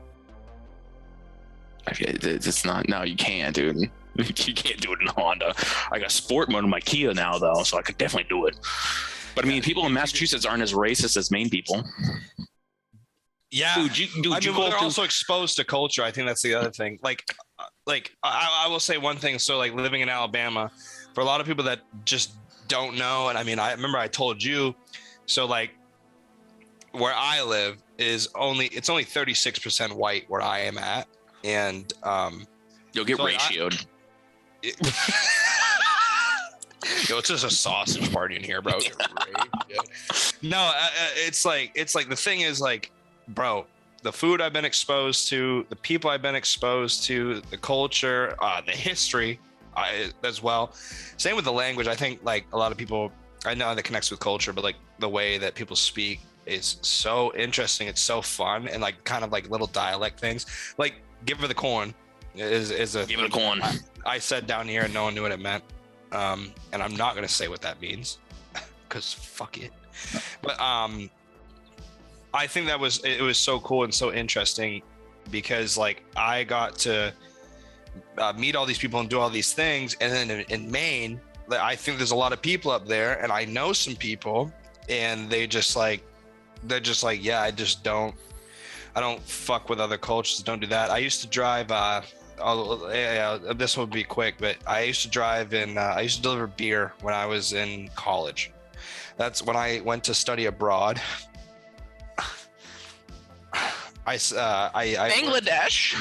It's not. No, you can't, dude. You can't do it in a Honda. I got sport mode in my Kia now, though, so I could definitely do it. But I mean, people in Massachusetts aren't as racist as Maine people. Yeah, they're also exposed to culture. I think that's the other thing. Like I will say one thing. So, like living in Alabama, for a lot of people that just don't know, and I mean, I remember I told you. So, like, where I live it's only 36% white where I am at, and you'll get ratioed. Yo, it's just a sausage party in here, bro. No, it's like the thing is like, bro, the food I've been exposed to, the people I've been exposed to, the culture, the history as well. Same with the language. I think like a lot of people, I know that connects with culture, but like the way that people speak is so interesting. It's so fun, and like kind of like little dialect things. Like giverdacorn is a giverdacorn. I said down here and no one knew what it meant. And I'm not going to say what that means because fuck it. But I think it was so cool and so interesting because like I got to meet all these people and do all these things. And then in Maine, I think there's a lot of people up there, and I know some people, and they're just like, yeah, I don't fuck with other cultures. Don't do that. I used to drive, this would be quick, but I used to drive I used to deliver beer when I was in college. That's when I went to study abroad. Bangladesh.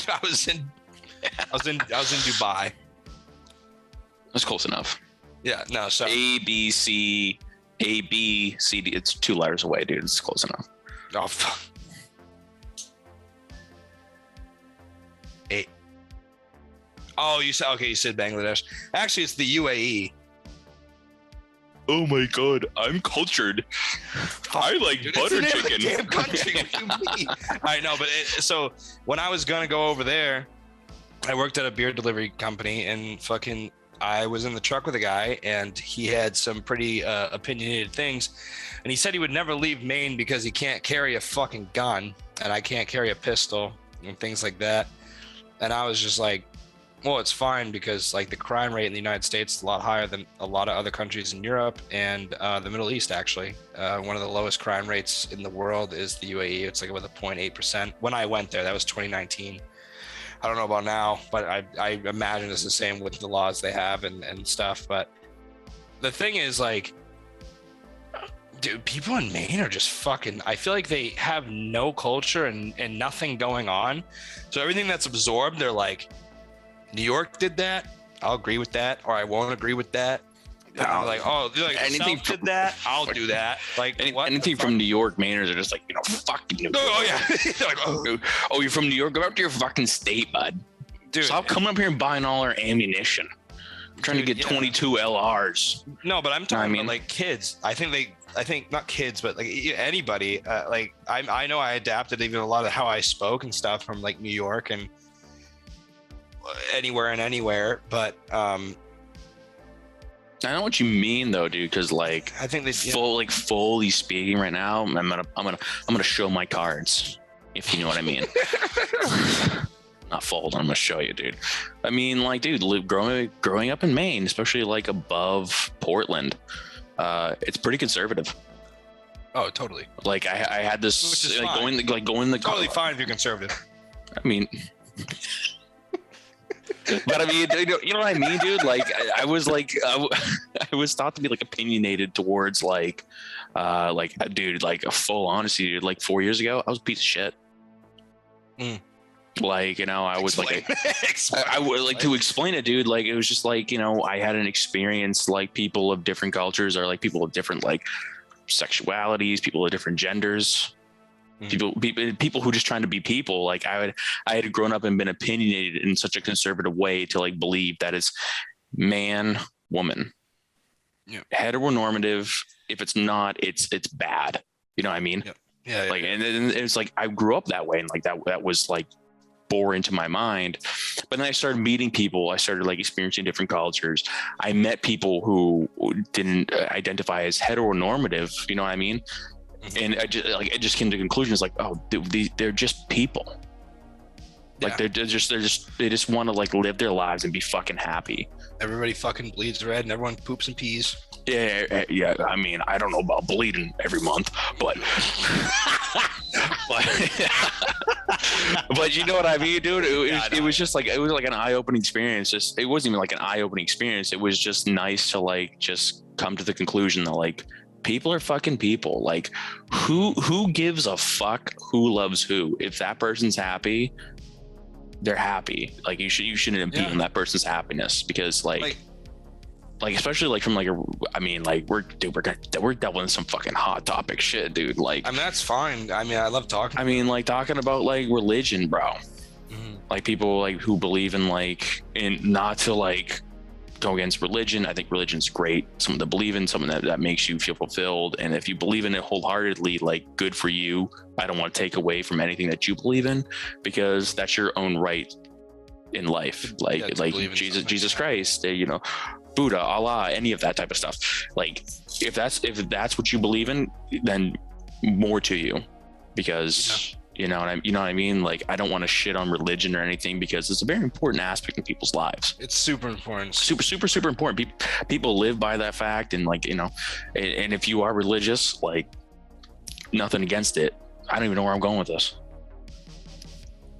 I was in Dubai. That's close enough. Yeah, no, so A, B, C, D. It's 2 letters away, dude. It's close enough. Oh, fuck. Oh, you said Bangladesh. Actually, it's the UAE. Oh my god, I'm cultured. I like butter chicken. Damn country. What do you mean? I know, but so when I was gonna go over there, I worked at a beer delivery company, and fucking I was in the truck with a guy, and he had some pretty opinionated things, and he said he would never leave Maine because he can't carry a fucking gun, and I can't carry a pistol and things like that. And I was just like, well, it's fine because like the crime rate in the United States is a lot higher than a lot of other countries in Europe and the Middle East. Actually, one of the lowest crime rates in the world is the UAE. It's like about 0.8%. When I went there, that was 2019. I don't know about now, but I imagine it's the same with the laws they have and stuff. But the thing is, like, dude, people in Maine are just fucking, I feel like they have no culture and nothing going on. So everything that's absorbed, they're like, New York did that, I'll agree with that, or I won't agree with that. Like, oh, like anything did that, I'll do that. Like anything from New York, Mainers are just like, fuck New York. Oh yeah. Like, oh, you're from New York? Go back to your fucking state, bud. Dude, stop coming up here and buying all our ammunition. I'm trying to get 22 LRs. No, but I'm talking about like kids. I think not kids, but like anybody. Like I know I adapted even a lot of how I spoke and stuff from like New York and anywhere, but I know what you mean though, dude, because like I think they fully speaking right now, I'm gonna show my cards, if you know what I mean. Not fold, I'm gonna show you, dude. I mean, like, dude, growing up in Maine, especially like above Portland, it's pretty conservative. Oh, totally. Like I had this like going the totally fine if you're conservative. I mean. But I mean, you know what I mean, dude? Like, I was thought to be like opinionated towards like, dude, like a full honesty, dude. Like 4 years ago, I was a piece of shit. Like, I was like, I would like to explain it, dude. Like, it was just like, I had an experience like people of different cultures or like people of different like sexualities, people of different genders. People who just trying to be people. Like I had grown up and been opinionated in such a conservative way to like believe that it's man, woman, heteronormative. If it's not, it's bad. You know what I mean? Yeah. Like, and it's like I grew up that way, and like that was like bore into my mind. But then I started meeting people. I started like experiencing different cultures. I met people who didn't identify as heteronormative. You know what I mean? And I just came to conclusions like, oh, they're just people. Like they just want to like live their lives and be fucking happy. Everybody fucking bleeds red and everyone poops and pees. Yeah. I mean, I don't know about bleeding every month, but but you know what I mean, dude? It was just like, it was like an eye-opening experience. It wasn't even like an eye-opening experience. It was just nice to like just come to the conclusion that like people are fucking people. Like who gives a fuck who loves who? If that person's happy, they're happy. Like you shouldn't impede on that person's happiness, because like especially like from like we're delving in some fucking hot topic shit, dude. Like, I mean, that's fine. I mean, I love talking. I mean, like talking about like religion, bro. Like people like who believe in like, and not to like go against religion. I think religion's great. Someone to believe in, something that makes you feel fulfilled. And if you believe in it wholeheartedly, like good for you. I don't want to take away from anything that you believe in, because that's your own right in life. Like Jesus Christ, you know, Buddha, Allah, any of that type of stuff. Like if that's what you believe in, then more to you, because you know what I mean? Like I don't want to shit on religion or anything, because it's a very important aspect in people's lives. It's super important. Super important. People live by that fact, and like, you know, and if you are religious, like nothing against it. I don't even know where I'm going with this.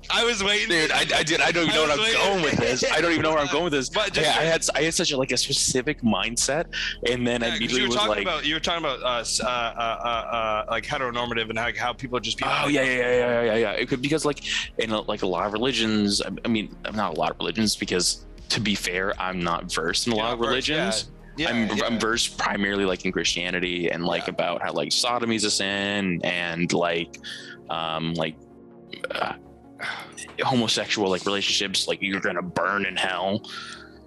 I was waiting, dude. I don't even know where I'm going with this. I don't even know where I'm going with this. But I had such a like a specific mindset, and then I immediately was like, you were talking about like heteronormative and how people are just people. Oh yeah. It could, because like in like a lot of religions. I mean, not a lot of religions, because to be fair, I'm not versed in a lot of religions. I'm versed primarily like in Christianity, and like about how like sodomy is a sin, and like homosexual like relationships, like you're gonna burn in hell.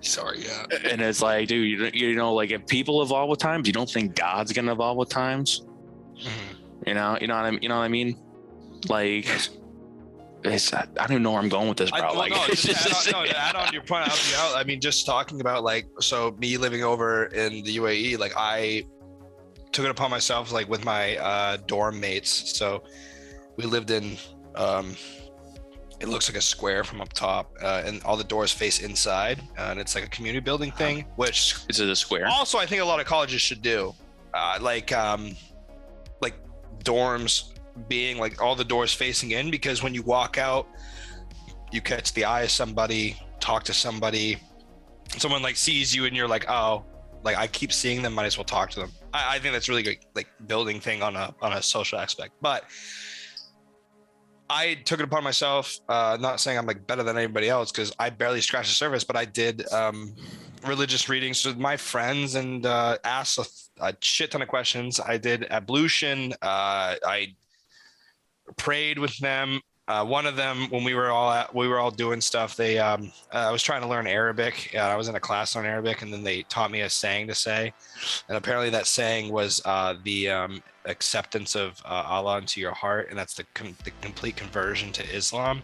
Sorry, And it's like, dude, you know, like if people evolve with times, you don't think God's gonna evolve with times? You know what I mean? Like, I don't even know where I'm going with this, bro. To add on to your point, I mean, just talking about like, so me living over in the UAE, like I took it upon myself, like with my dorm mates. So we lived in it looks like a square from up top, and all the doors face inside, and it's like a community building thing, which is it a square? Also, I think a lot of colleges should do, like dorms being like all the doors facing in, because when you walk out, you catch the eye of somebody, talk to somebody, someone like sees you, and you're like, oh, like I keep seeing them, might as well talk to them. I think that's really good, like building thing on a social aspect, but. I took it upon myself, not saying I'm like better than anybody else, because I barely scratched the surface, but I did religious readings with my friends and asked a shit ton of questions. I did ablution. I prayed with them. One of them, when we were all doing stuff, I was trying to learn Arabic. I was in a class on Arabic, and then they taught me a saying to say, and apparently that saying was the acceptance of Allah into your heart, and that's the complete conversion to Islam.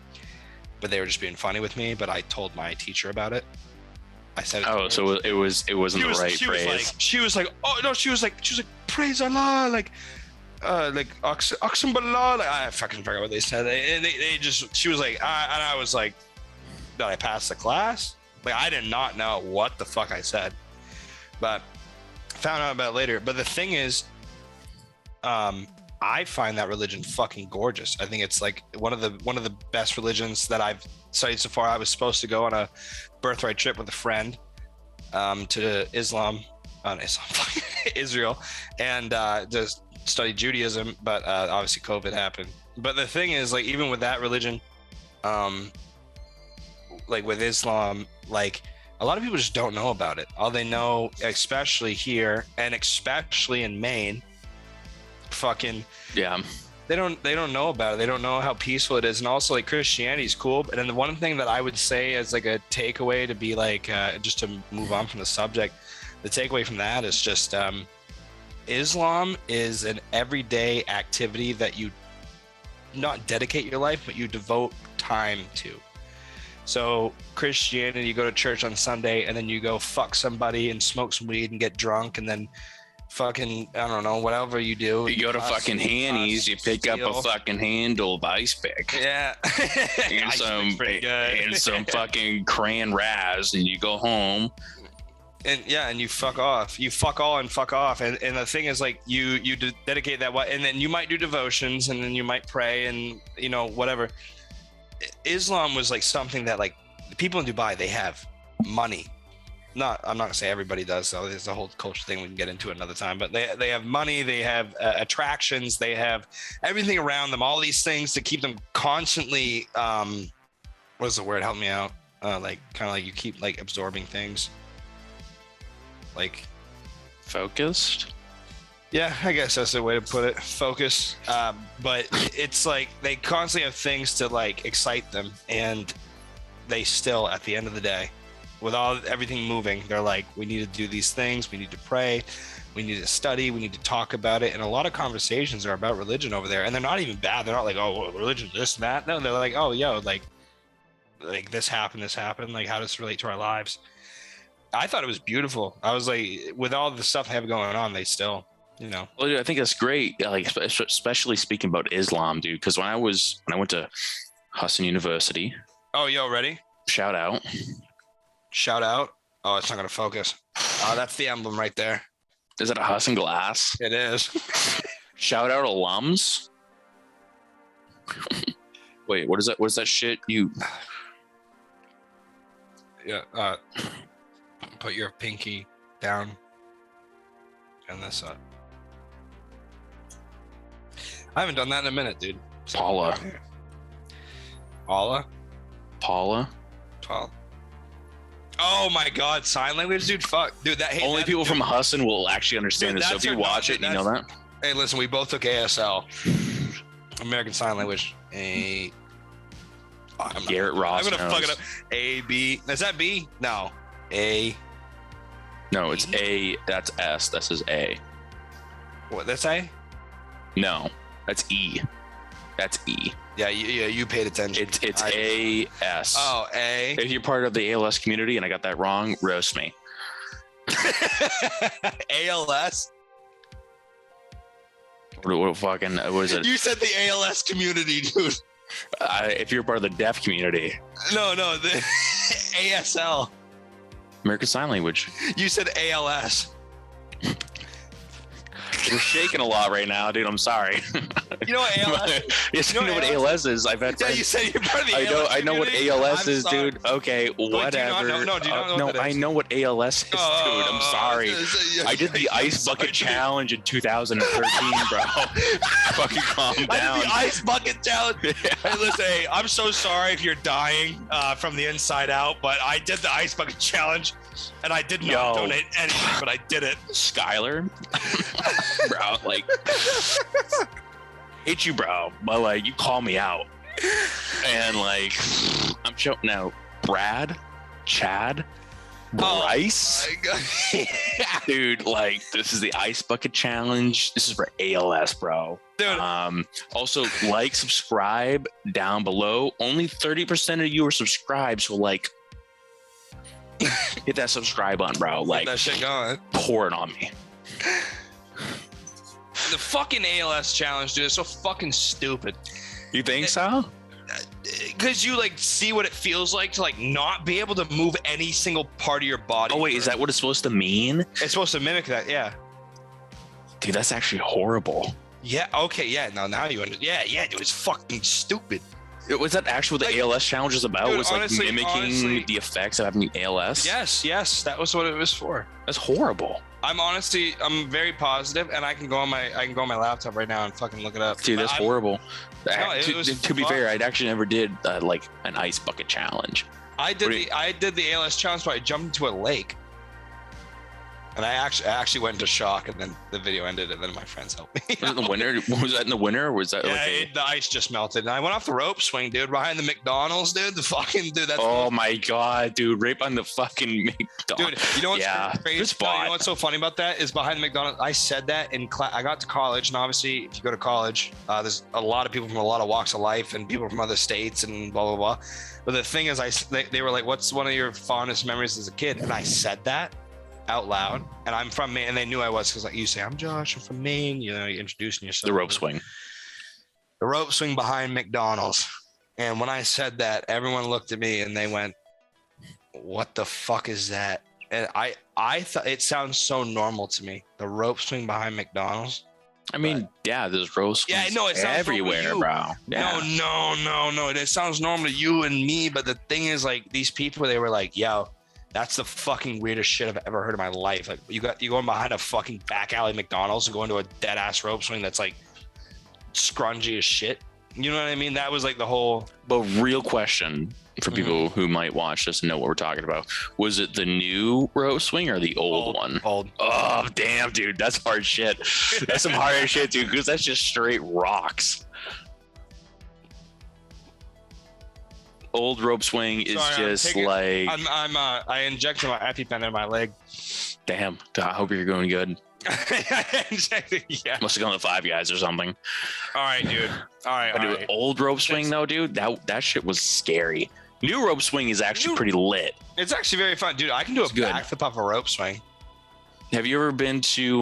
But they were just being funny with me. But I told my teacher about it. I said it. Oh, so it wasn't the right phrase. She was like, oh no, she was like, praise Allah, like Aqsam Billah, like I fucking forgot what they said. They just, she was like, and I was like, did I pass the class? Like I did not know what the fuck I said, but found out about it later. But the thing is, I find that religion fucking gorgeous. I think it's like one of the best religions that I've studied so far. I was supposed to go on a birthright trip with a friend to Israel, and just study Judaism, but obviously COVID happened. But the thing is, like, even with that religion, like with Islam, like a lot of people just don't know about it. All they know, especially here and especially in Maine, fucking they don't know about it. They don't know how peaceful it is. And also like Christianity is cool. And then the one thing that I would say as like a takeaway to be like, just to move on from the subject, the takeaway from that is just, Islam is an everyday activity that you not dedicate your life, but you devote time to. So Christianity, you go to church on Sunday and then you go fuck somebody and smoke some weed and get drunk and then fucking, I don't know, whatever you do. You go to fucking Hanny's, you pick up a fucking handle of ice pick. Yeah. and some fucking crayon raz, and you go home. And yeah, and you fuck off. You fuck all and fuck off. And the thing is, like, you dedicate that, and then you might do devotions, and then you might pray, and you know, whatever. Islam was like something that, like, the people in Dubai, they have money. I'm not gonna say everybody does, though. There's a whole culture thing we can get into another time. But they have money, they have attractions, they have everything around them. All these things to keep them constantly. What's the word? Help me out. Like kind of like you keep like absorbing things. Like focused. Yeah, I guess that's the way to put it. Focus. But it's like they constantly have things to like excite them, and they still, at the end of the day, with everything moving, they're like, we need to do these things, we need to pray, we need to study, we need to talk about it. And a lot of conversations are about religion over there, and they're not even bad. They're not like, oh, religion, this and that. No, they're like, oh, yo, like this happened, like how does this relate to our lives? I thought it was beautiful. I was like, with all the stuff they have going on, they still, you know. Well, dude, I think that's great. Like, especially speaking about Islam, dude, because when I went to Hassan University. Oh, yo, ready? Shout out. Oh, it's not gonna focus. Oh, that's the emblem right there. Is it a Hassan glass? It is. Shout out alums. Wait, what is that? What's that shit? Yeah. Put your pinky down and this up. I haven't done that in a minute, dude. Paula. Oh my God, sign language, dude. Fuck, dude. Only people from Hassan will actually understand this. So if you watch it, you know that. Hey, listen, we both took ASL, American Sign Language. Garrett Ross. I'm gonna fuck it up. A B. Is that B? No. A. No, it's A. That's S. This is A. What? That's A? No, that's E. That's E. Yeah, you paid attention. It's A S. Oh, A. If you're part of the ALS community and I got that wrong, roast me. ALS? What is it? You said the ALS community, dude. If you're part of the deaf community. No, the ASL. American Sign Language. You said ALS. We're shaking a lot right now, dude. I'm sorry. You know what ALS is? Yes, you know what ALS is. I've had. Yeah, you said you're part of the ALS. I know what ALS is, dude. Okay, whatever. Do you not know what I know what ALS is, dude. I'm sorry. I did the Ice Bucket Challenge in 2013, bro. Fucking calm down. I did the Ice Bucket Challenge. Yeah. Hey, listen, I'm so sorry if you're dying from the inside out, but I did the Ice Bucket Challenge. And I did not donate anything, but I did it. Skylar, bro, like, hate you, bro, but like, you call me out, and like, I'm showing out. Brad, Chad, Bryce, dude, like, this is the Ice Bucket Challenge. This is for ALS, bro. Dude. Also, like, subscribe down below. Only 30% of you are subscribed, so like. Hit that subscribe button, bro. Like, get that shit going. Pour it on me. The fucking ALS challenge, dude, is so fucking stupid. You think so? Because you like see what it feels like to like not be able to move any single part of your body. Oh wait, is that what it's supposed to mean? It's supposed to mimic that, yeah. Dude, that's actually horrible. Yeah. Okay. Yeah. Now you understand. Yeah. Dude, it's fucking stupid. Was that actually what the ALS challenge was about? Dude, was like mimicking the effects of having ALS? Yes, that was what it was for. That's horrible. I'm very positive, and I can go on my laptop right now and fucking look it up. Dude, that's horrible. No, to be fair, I actually never did like an Ice Bucket Challenge. I did the ALS challenge, so I jumped into a lake. And I actually went into shock, and then the video ended, and then my friends helped me. Was it in the winter? Was that in the winter, or was that the ice just melted, and I went off the rope swing, dude, behind the McDonald's, dude. The fucking dude. That's oh my god, dude! Right on the fucking McDonald's. Dude, you know what's crazy? This You know what's so funny about that is behind the McDonald's. I said that in class. I got to college, and obviously, if you go to college, there's a lot of people from a lot of walks of life, and people from other states, and blah blah blah. But the thing is, they were like, "What's one of your fondest memories as a kid?" And I said that out loud, and I'm from Maine, and they knew I was, because like you say, I'm Josh, I'm from Maine, you know, you're introducing yourself. The rope swing behind McDonald's. And when I said that, everyone looked at me and they went, what the fuck is that? And I thought it sounds so normal to me, the rope swing behind McDonald's. I mean, yeah, there's rope swings it sounds everywhere, bro. Yeah. No, it sounds normal to you and me, but the thing is, like, these people, they were like, yo, that's the fucking weirdest shit I've ever heard in my life. Like, you going behind a fucking back alley McDonald's and going to a dead ass rope swing that's like scrungy as shit. You know what I mean? That was like the whole. But real question for people who might watch this and know what we're talking about: was it the new rope swing or the old one? Old. Oh damn, dude, that's hard shit. That's some hard shit, dude. Because that's just straight rocks. Old rope swing is I injected my EpiPen in my leg. Damn, I hope you're going good. Yeah. Must have gone to Five Guys or something. All right, dude. All right. Old rope swing though, dude, that shit was scary. New rope swing is actually pretty lit. It's actually very fun, dude. I can do a backflip off a rope swing. Have you ever been to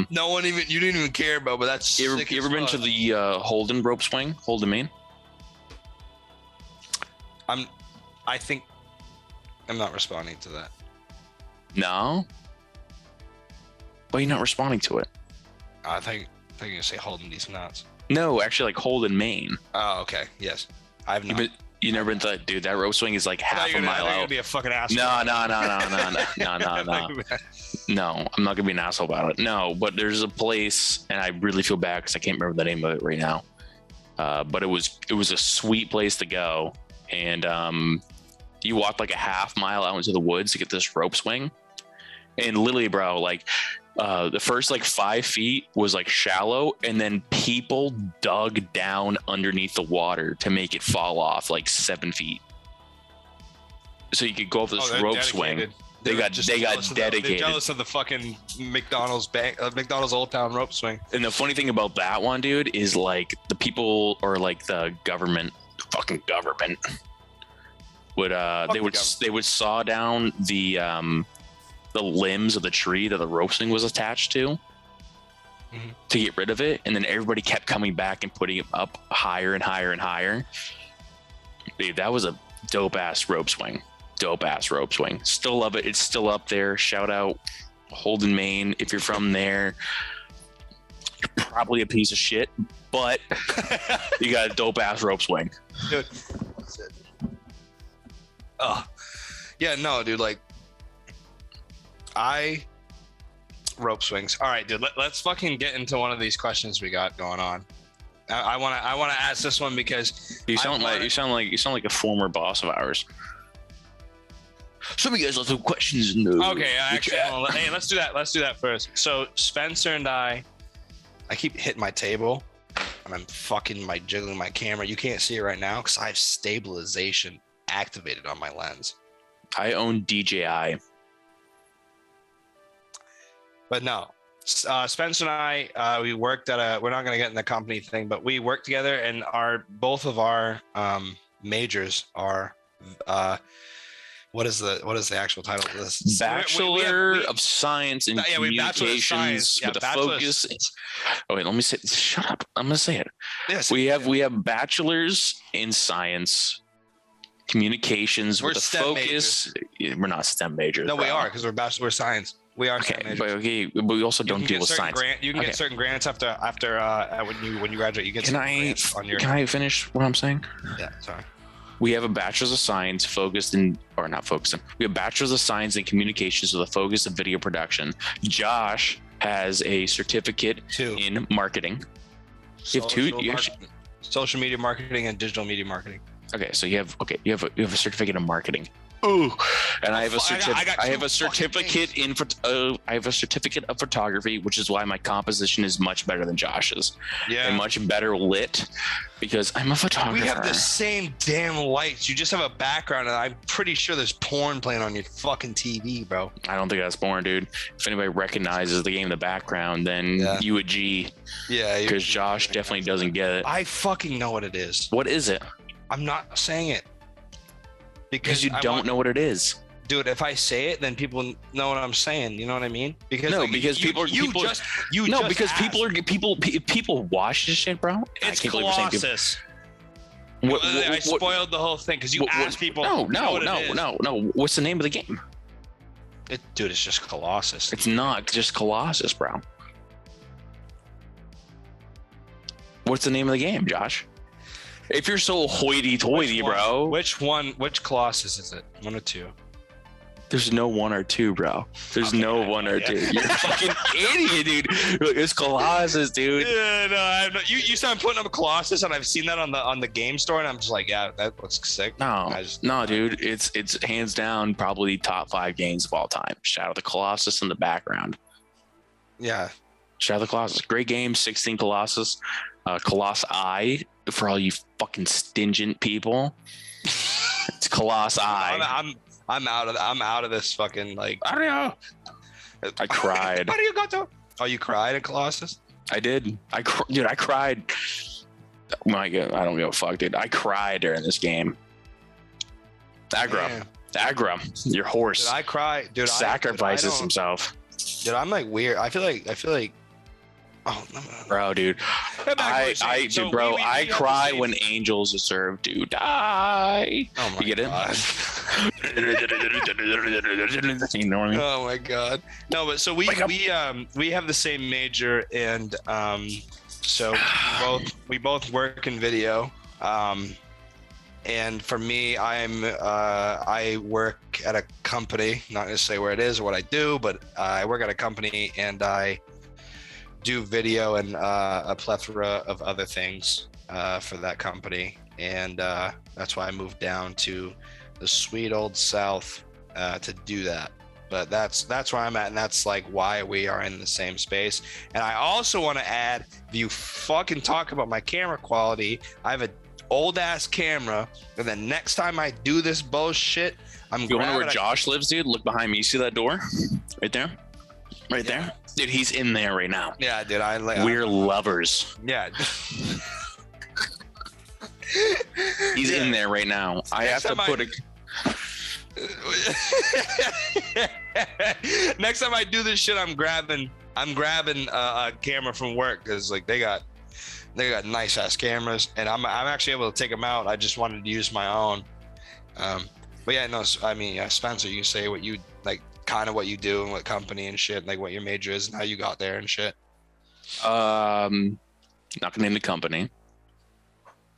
No one even, you didn't even care about, but that's you ever been to the Holden rope swing, Holden, Maine? I think I'm not responding to that. No? Why are you not responding to it? I think you're gonna say Holden these nuts. No, actually, like Holden, Maine. Oh, okay. Yes. I've not. You never been to, dude, that rope swing is like half a mile out. You're be a fucking asshole. No. No, I'm not gonna be an asshole about it. No, but there's a place, and I really feel bad because I can't remember the name of it right now. But it was a sweet place to go. And you walked like a half mile out into the woods to get this rope swing, and literally, bro, like the first like 5 feet was like shallow, and then people dug down underneath the water to make it fall off like 7 feet, so you could go up this rope swing. They got dedicated. They're jealous of the fucking McDonald's Old Town rope swing. And the funny thing about that one, dude, is like the people, or like the fucking government would they would saw down the limbs of the tree that the rope swing was attached to to get rid of it, and then everybody kept coming back and putting it up higher and higher and higher. Dude, that was a dope ass rope swing. Still love it. It's still up there. Shout out Holden, Maine. If you're from there, you're probably a piece of shit, but you got a dope ass rope swing. Dude. That's it. Oh. Yeah, no, dude, like rope swings. All right, dude, let's fucking get into one of these questions we got going on. I want to ask this one because you sound like a former boss of ours. Some of you guys have some questions. Okay, actually, hey, let's do that first. So Spencer and I keep hitting my table, and I'm fucking jiggling my camera. You can't see it right now because I have stabilization activated on my lens. I own DJI. But no, Spencer and I, we worked at we're not going to get in the company thing, but we worked together, and both of our majors are, what is the actual title of this? Bachelor of Science in Communications with a focus. Oh wait, let me say. Shut up. I'm gonna say it. Yes, we have bachelors in science communications with a focus. Majors. We're not STEM majors. No, we are, because we're bachelor of science. We are okay, but we also don't deal with science. You can get certain grants after when you graduate. You get. Can I finish what I'm saying? Yeah, sorry. We have a bachelor's of science we have bachelor's of science in communications with a focus of video production. Josh has a certificate in marketing. You have two. Social media marketing and digital media marketing. Okay, so you have a certificate in marketing. ooh, and I have a certificate of photography, which is why my composition is much better than Josh's. Yeah, and much better lit because I'm a photographer. We have the same damn lights. You just have a background, and I'm pretty sure there's porn playing on your fucking TV, bro. I don't think that's porn, dude. If anybody recognizes the game in the background, then you a G. Yeah, because Josh definitely doesn't get it. I fucking know what it is. What is it? I'm not saying it. Because you don't know what it is. Dude, if I say it, then people know what I'm saying. You know what I mean? Because people watch this shit, bro. It's Colossus. I spoiled the whole thing because you asked people. No. What's the name of the game? Dude, it's just Colossus. It's not just Colossus, bro. What's the name of the game, Josh? If you're so hoity-toity, bro. Which Colossus is it? 1 or 2? There's no 1 or 2, bro. There's no 1 or 2. You're a fucking idiot, dude. It's Colossus, dude. Yeah, no, I'm not. You started putting up Colossus, and I've seen that on the game store, and I'm just like, yeah, that looks sick. No, dude. It's hands down probably top 5 games of all time. Shout out to Colossus in the background. Yeah. Shout out to Colossus. Great game, 16 Colossus. Colossi for all you fucking stingent people. It's Colossi. I'm out of this fucking like. I cried. Oh, you cried at Colossus? I did. Dude, I cried. Oh my God, I don't give a fuck, dude. I cried during this game. Agra, your horse. Dude, I cry. Dude, sacrifices himself. Dude, I'm like weird. I feel like. Oh, no. Bro, dude. I cry when angels deserve to die. Oh my you get God. it? You know what I mean? Oh my God. No, but so we have the same major, and so we both work in video. And for me, I work at a company, not to say where it is or what I do, but I work at a company, and I do video and a plethora of other things for that company, and that's why I moved down to the sweet old South to do that. But that's where I'm at, and that's like why we are in the same space. And I also want to add, if you fucking talk about my camera quality, I have an old ass camera, and the next time I do this bullshit, You wonder where Josh lives, dude? Look behind me. You see that door right there? Right there, dude. He's in there right now. Yeah, dude. We're lovers. Yeah. He's in there right now. I have to put a. Next time I do this shit, I'm grabbing a camera from work, because like they got nice ass cameras, and I'm actually able to take them out. I just wanted to use my own. But yeah, no. I mean, Spencer, you say what you like. Kind of what you do and what company and shit, like what your major is and how you got there and shit. Not gonna name the company.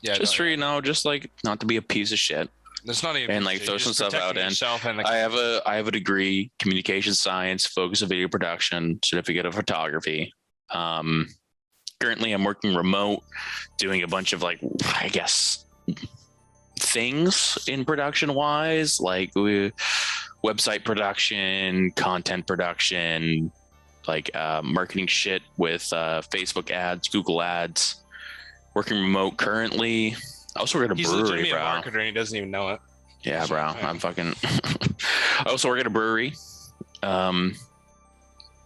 Yeah, just for just like not to be a piece of shit. That's not even. And like throw some stuff out. And I have a degree, communication science, focus of video production, certificate of photography. Currently, I'm working remote, doing a bunch of like, I guess, things in production wise, like website production, content production, like marketing shit with Facebook ads, Google ads. Working remote currently. I also work at a brewery, bro. He's a marketer and he doesn't even know it. Yeah, bro. I'm fucking. I also work at a brewery. I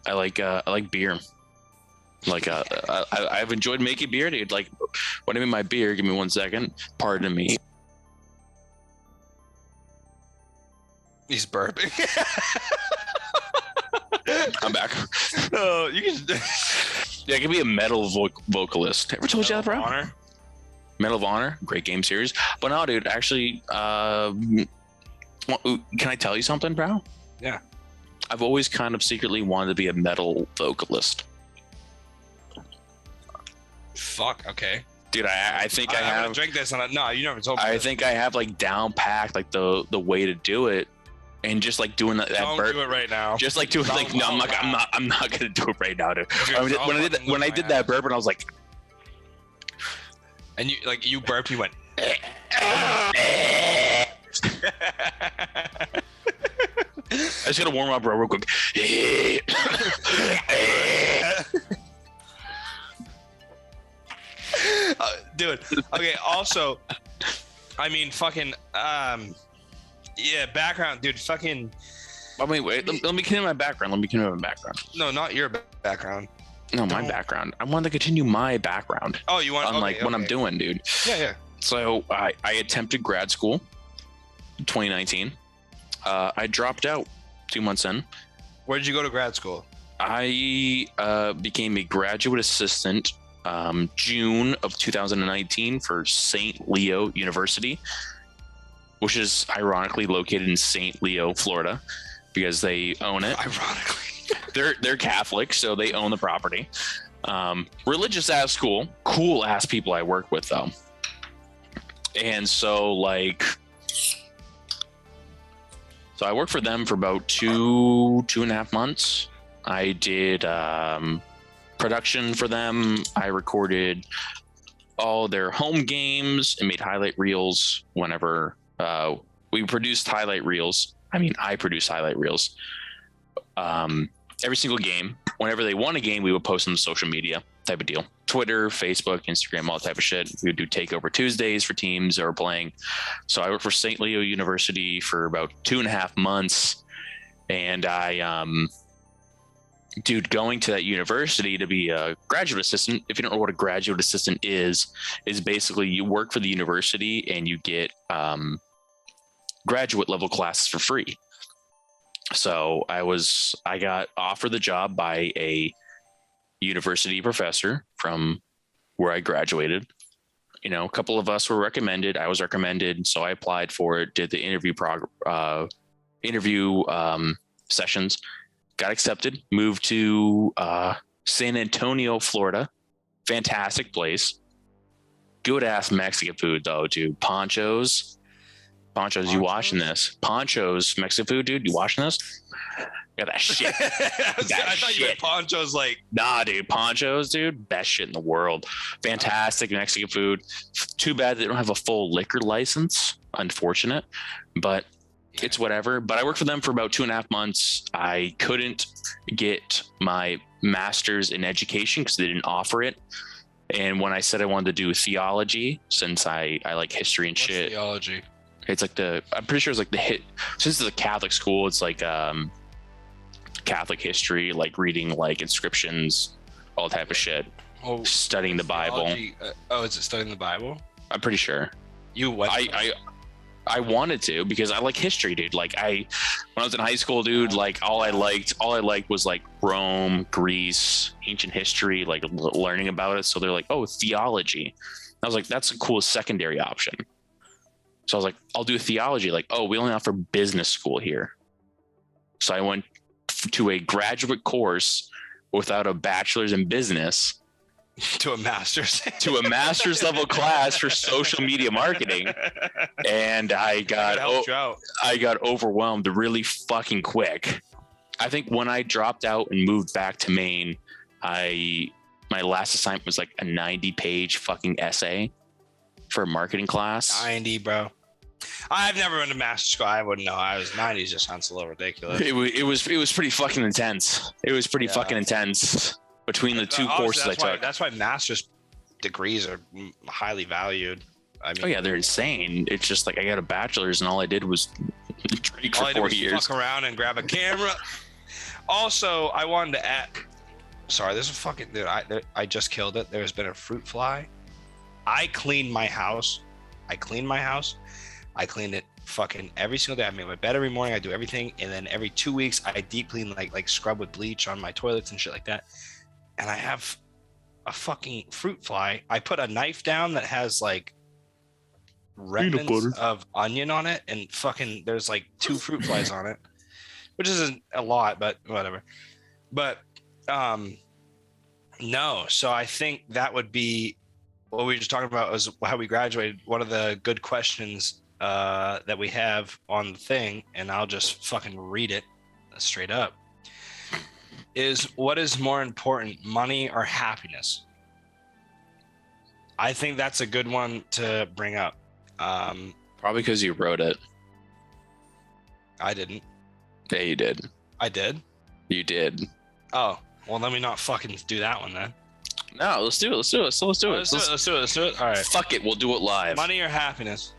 like beer. Like I've enjoyed making beer, dude. Like when I make my beer, give me 1 second. Pardon me. He's burping. I'm back. Oh, you can. Yeah, I can be a metal vocalist. Ever told you that, bro? Honor. Medal of Honor, great game series. But no, dude, actually, can I tell you something, bro? Yeah. I've always kind of secretly wanted to be a metal vocalist. Fuck. Okay. Dude, I think I have. I'm drink this, and no, you never told me. I think I have like down packed like the way to do it. And just like doing that Don't burp, do it right now. Just like doing like no, I'm not gonna do it right now, dude. When I did that burp, and I was like, and you burped, you went. I just gotta warm up real quick. Dude. Okay. Also, I mean, fucking. Yeah. Background, dude. Fucking. Oh, wait. Let me continue my background. No, not your background. No, my background. I want to continue my background. Oh, you want? On like what I'm doing, dude. Yeah. So I attempted grad school in 2019. I dropped out 2 months in. Where did you go to grad school? I became a graduate assistant June of 2019 for St. Leo University, which is ironically located in St. Leo, Florida, because they own it. Ironically. They're Catholic, so they own the property. Religious ass school, cool ass people I work with though. And so I worked for them for about two and a half months. I did production for them. I recorded all their home games and made highlight reels whenever we produced highlight reels. I mean, I produced highlight reels. Every single game. Whenever they won a game, we would post on the social media type of deal. Twitter, Facebook, Instagram, all type of shit. We would do takeover Tuesdays for teams that were playing. So I worked for St. Leo University for about 2.5 months. And going to that university to be a graduate assistant, if you don't know what a graduate assistant is basically you work for the university and you get graduate level classes for free. So I got offered the job by a university professor from where I graduated. You know, a couple of us were recommended. I was recommended, so I applied for it. Did the interview sessions, got accepted. Moved to San Antonio, Florida. Fantastic place. Good ass Mexican food though, dude. Ponchos, you watching this? Ponchos, Mexican food, dude. You watching this? Got that shit. I thought you meant Ponchos like. Nah, dude. Ponchos, dude. Best shit in the world. Fantastic Mexican food. Too bad they don't have a full liquor license. Unfortunate, but it's whatever. But I worked for them for about 2.5 months. I couldn't get my master's in education because they didn't offer it. And when I said I wanted to do theology, since I like history and shit. Theology. It's like I'm pretty sure it's like since it's a Catholic school, it's like Catholic history, like reading like inscriptions, all type of shit. Oh, studying the Bible. Is it studying the Bible? I'm pretty sure. You went? I wanted to because I like history, dude. Like when I was in high school, dude, like all I liked was like Rome, Greece, ancient history, like learning about it. So they're like, oh, theology. I was like, that's a cool secondary option. So I was like, I'll do theology. Like, oh, we only offer business school here. So I went to a graduate course without a bachelor's in business to a master's level class for social media marketing. And I got overwhelmed really fucking quick. I think when I dropped out and moved back to Maine, my last assignment was like a 90-page fucking essay for a marketing class. 90, bro. I've never been to master school. I wouldn't know. 90s just sounds a little ridiculous. It was pretty fucking intense. It was pretty fucking intense between the two courses I took. That's why master's degrees are highly valued. I mean, oh yeah, they're insane. It's just like I got a bachelor's and all I did was drink for 4 years. Fuck around and grab a camera. Also, I wanted to add. Sorry, there's a fucking dude. I just killed it. There's been a fruit fly. I cleaned my house. I cleaned it fucking every single day. I make my bed every morning. I do everything, and then every 2 weeks I deep clean, like scrub with bleach on my toilets and shit like that. And I have a fucking fruit fly. I put a knife down that has like remnants of onion on it, and fucking there's like 2 fruit flies on it, which isn't a lot, but whatever. But no. So I think that would be what we were just talking about, was how we graduated. One of the good questions that we have on the thing, and I'll just fucking read it straight up, is what is more important, money or happiness? I think that's a good one to bring up. Probably because you wrote it. I didn't. Yeah, you did. I did. You did. Oh, well, let me not fucking do that one then. No, let's do it. Let's do it. Let's do it. All right. Fuck it. We'll do it live. Money or happiness?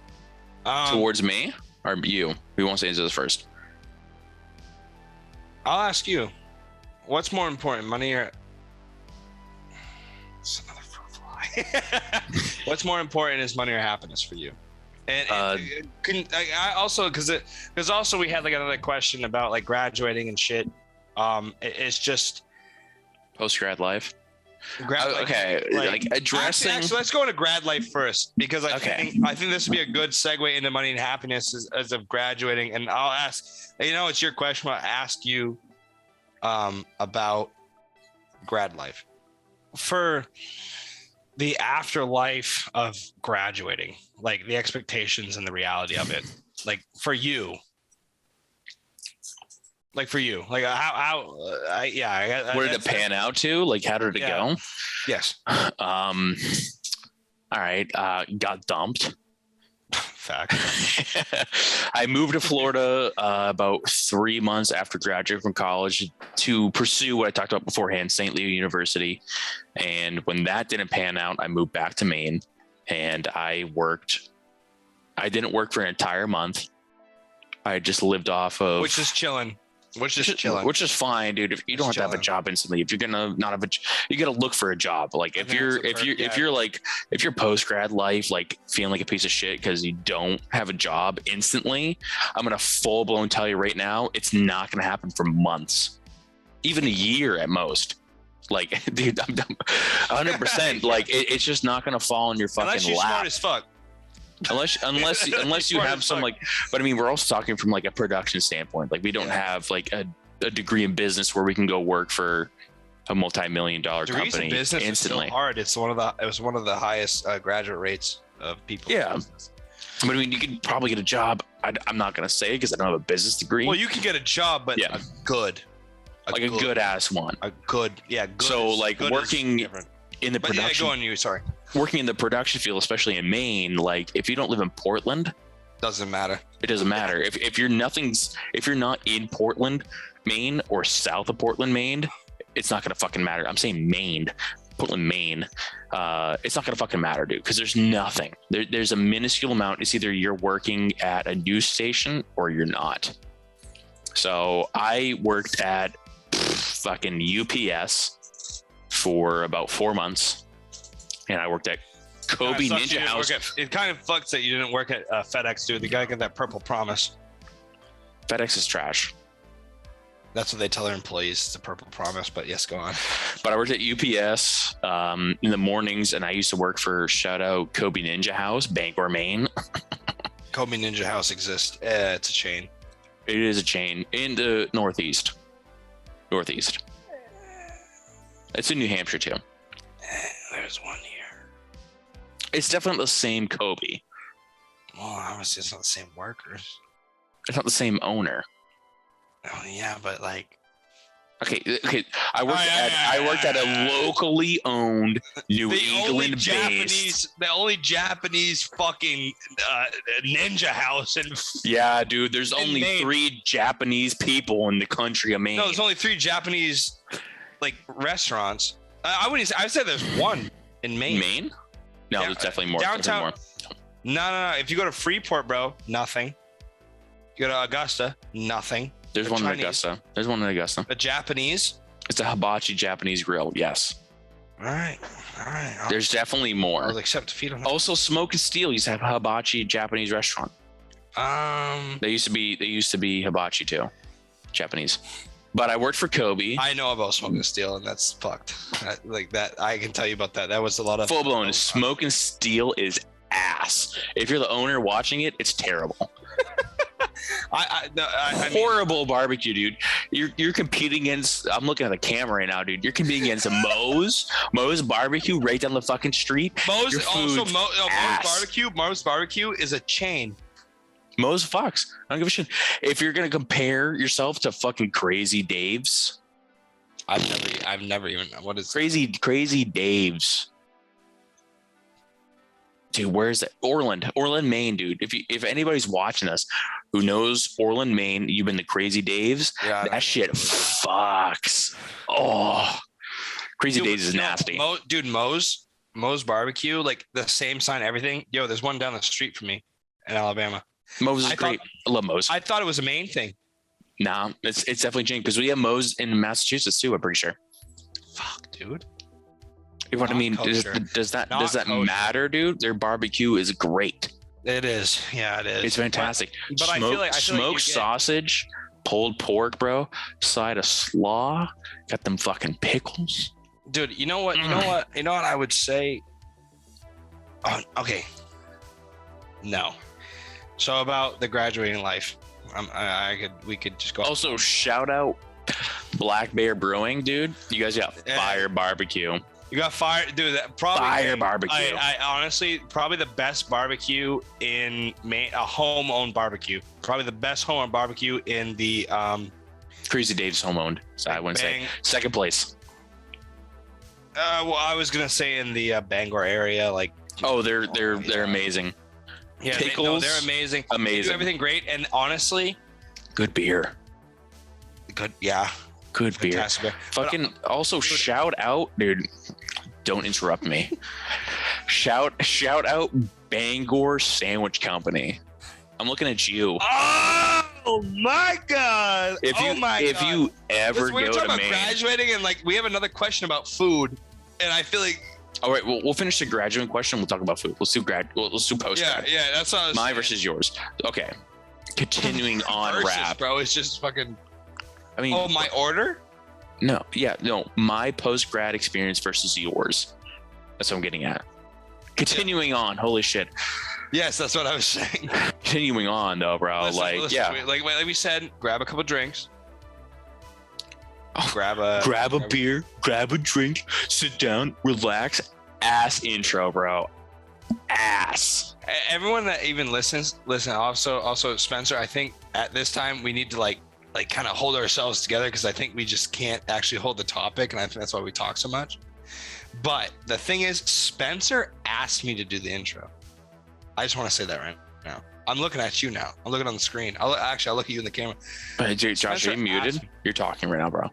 Towards me or you? Who wants to answer this first? I'll ask you. What's more important, money or? It's another fruit fly. What's more important is money or happiness for you? And I also because also we had like another question about like graduating and shit. It's just Post-grad life. Okay, like addressing. Actually, let's go into grad life first because I think this would be a good segue into money and happiness as of graduating. And I'll ask, it's your question. I'll ask you about grad life for the afterlife of graduating, like the expectations and the reality of it, like for you. Like for you, like where did it pan out to? Like, how did it go? Yes. All right. Got dumped. Fact. I moved to Florida about 3 months after graduating from college to pursue what I talked about beforehand, St. Leo University. And when that didn't pan out, I moved back to Maine and I didn't work for an entire month. I just lived off of, which is chilling. Which is fine, dude. If you don't have to have a job instantly, if you're gonna not have you gotta look for a job. Like if you're post grad life, like feeling like a piece of shit because you don't have a job instantly, I'm gonna full blown tell you right now, it's not gonna happen for months, even a year at most. Like, dude, I'm 100%. Like it's just not gonna fall on your fucking unless you're lap. smart as fuck. Unless you have some like, but I mean, we're also talking from like a production standpoint. Like we don't have like a degree in business where we can go work for a multi-million-dollar company business instantly. Is so hard. It was one of the highest graduate rates of people. Yeah. But I mean, you could probably get a job. I'm not going to say it because I don't have a business degree. Well, you can get a job, but a good ass one. Good. So like working in the production. Go on you. Sorry. Working in the production field, especially in Maine, like if you don't live in Portland, doesn't matter. It doesn't matter. If you're not in Portland, Maine, or south of Portland, Maine, it's not gonna fucking matter. I'm saying Maine, Portland, Maine. It's not gonna fucking matter, dude, because there's nothing. There's a minuscule amount. It's either you're working at a news station or you're not. So I worked at fucking UPS for about 4 months. And I worked at Kobe Ninja House. It kind of fucks that you didn't work at FedEx, dude. The guy got that purple promise. FedEx is trash. That's what they tell their employees. It's a purple promise. But yes, go on. But I worked at UPS in the mornings, and I used to work for shout out Kobe Ninja House, Bangor, Maine. Kobe Ninja House exists. It's a chain. It is a chain in the Northeast. It's in New Hampshire too. There's one here. It's definitely the same Kobe. Well, obviously it's not the same workers. It's not the same owner. Oh yeah, but like. Okay. I worked at a locally owned New England based. The only Japanese fucking ninja house in. Yeah, dude. There's only Maine. 3 Japanese people in the country of Maine. No, there's only 3 Japanese like restaurants. I wouldn't say. I would say there's one in Maine. Maine? No, there's definitely more. Downtown. No. If you go to Freeport, bro, nothing. You go to Augusta, nothing. There's one in Augusta. The Japanese? It's a hibachi Japanese grill. Yes. All right. There's definitely more. I'll accept defeat on that. Also, Smoke and Steel used to have a hibachi Japanese restaurant. They used to be hibachi too, Japanese. But I worked for Kobe. I know about Smoke and Steel, and that's fucked. I can tell you about that. That was a lot of full blown. Smoke and Steel is ass. If you're the owner watching it, it's terrible. I mean, horrible barbecue, dude. You're competing against. I'm looking at the camera right now, dude. You're competing against Moe's Barbecue right down the fucking street. Moe's Barbecue is a chain. Moe's Fox. I don't give a shit. If you're gonna compare yourself to fucking Crazy Dave's, I've never even. What is Crazy Dave's? Dude, where is it? Orland, Maine, dude. If anybody's watching this, who knows Orland, Maine, you've been to Crazy Dave's. Yeah, that shit fucks. Oh, Crazy Dave's is nasty. Moe's barbecue, like the same sign, everything. Yo, there's one down the street from me in Alabama. Moe's is great. I love Moe's. I thought it was a Maine thing. Nah, it's definitely changed because we have Moe's in Massachusetts too. I'm pretty sure. Fuck, dude. You know what I mean? Does that matter, dude? Their barbecue is great. It is. Yeah, it is. It's fantastic. But I feel like smoked sausage, pulled pork, bro. Side of slaw. Got them fucking pickles. Dude, you know what? You know what I would say? Oh, okay. No. So about the graduating life, we could just go. Also, shout out Black Bear Brewing, dude. You guys got fire barbecue. You got fire, dude. That probably fire barbecue. I honestly probably the best barbecue in Maine, a home-owned barbecue. Probably the best home-owned barbecue in the Crazy Dave's home-owned. So I wouldn't say second place. Well, I was gonna say in the Bangor area, like. Oh, they're amazing. Yeah, pickles, they're amazing. Amazing. They do everything great, and honestly, good beer. Good, yeah. Good beer. Fucking also shout out, dude. Don't interrupt me. shout out Bangor Sandwich Company. I'm looking at you. Oh my god! If you ever we're go talking to about Maine, graduating, and like we have another question about food, and I feel like. All right, we'll finish the graduating question. We'll talk about food. Let's do post. Yeah, that's what I was saying. Versus yours. Okay. Continuing on rap, bro. It's just fucking. I mean, my order? No, my post-grad experience versus yours. That's what I'm getting at. Continuing on, holy shit. Yes, that's what I was saying. Continuing on, though, bro. Like we said, grab a couple drinks. Grab a beer, grab a drink, sit down, relax. Ass intro, bro. Ass. Everyone that even listens. Also, Spencer. I think at this time we need to like kind of hold ourselves together because I think we just can't actually hold the topic, and I think that's why we talk so much. But the thing is, Spencer asked me to do the intro. I just want to say that right now. I'm looking at you now. I'm looking on the screen. I'll look at you in the camera. Dude, Josh, are you muted? You're talking right now, bro.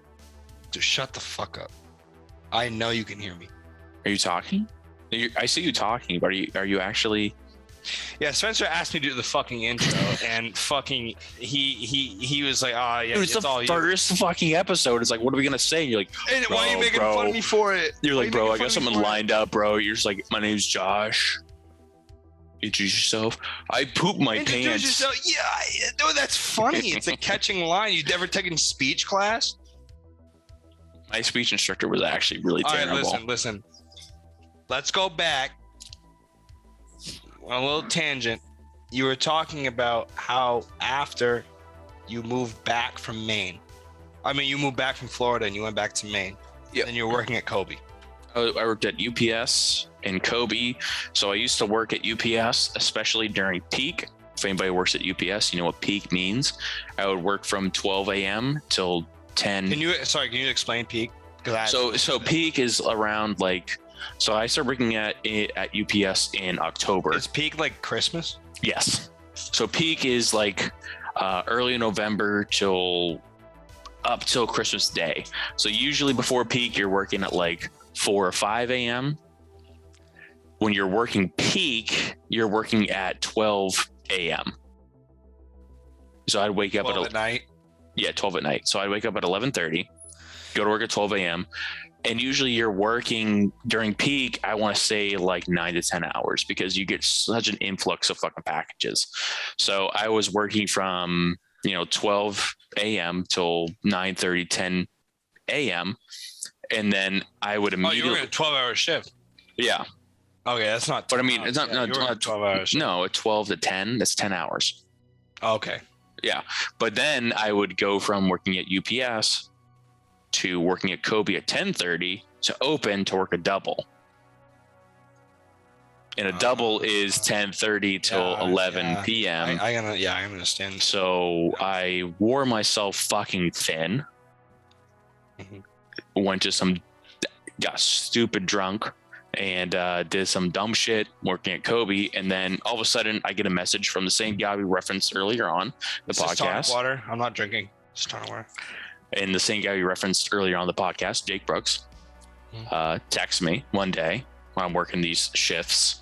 Dude, shut the fuck up. I know you can hear me. Are you talking? I see you talking, but are you actually? Yeah, Spencer asked me to do the fucking intro, and fucking he was like, "Oh yeah, dude, it's the first fucking episode. It's like, what are we gonna say?" You're like, and why are you making fun of me for it? You're like, bro, I got something lined up, bro. You're just like, my name's Josh. Introduce yourself. I pooped my pants. Introduce yourself. Yeah, no, that's funny. It's a catching line. You've never taken speech class? My speech instructor was actually really terrible. All right, listen. Let's go back. On a little tangent. You were talking about how after you moved back from Maine. I mean, you moved back from Florida and you went back to Maine. Yeah. And you're working at Kobe. I worked at UPS in Kobe. So I used to work at UPS, especially during peak. If anybody works at UPS, you know what peak means. I would work from 12 a.m. till 10. Can you explain peak? So peak is around like, so I started working at UPS in October. Is peak like Christmas? Yes. So peak is like early November up till Christmas Day. So usually before peak, you're working at like 4 or 5 a.m. When you're working peak, you're working at 12 a.m. So I'd wake up at night. Yeah, 12 at night. So I'd wake up at 11:30, go to work at 12 a.m. And usually you're working during peak, I want to say like 9 to 10 hours because you get such an influx of fucking packages. So I was working from, 12 a.m. till 9:30, 10 a.m. And then I would immediately. Oh, you were in a 12-hour shift. Yeah. Okay, that's not. But I mean, it's not 12 hours. No, at 12 to 10, that's 10 hours. Okay. Yeah. But then I would go from working at UPS to working at Kobe at 10:30 to open to work a double. And a double is 10:30 till 11 p.m. I understand. So I wore myself fucking thin. Mm-hmm. Got stupid drunk, and did some dumb shit working at Kobe. And then all of a sudden I get a message from the same guy we referenced earlier on the podcast. Tonic water. I'm not drinking. Just tonic water. And the same guy we referenced earlier on the podcast, Jake Brooks, texts me one day when I'm working these shifts,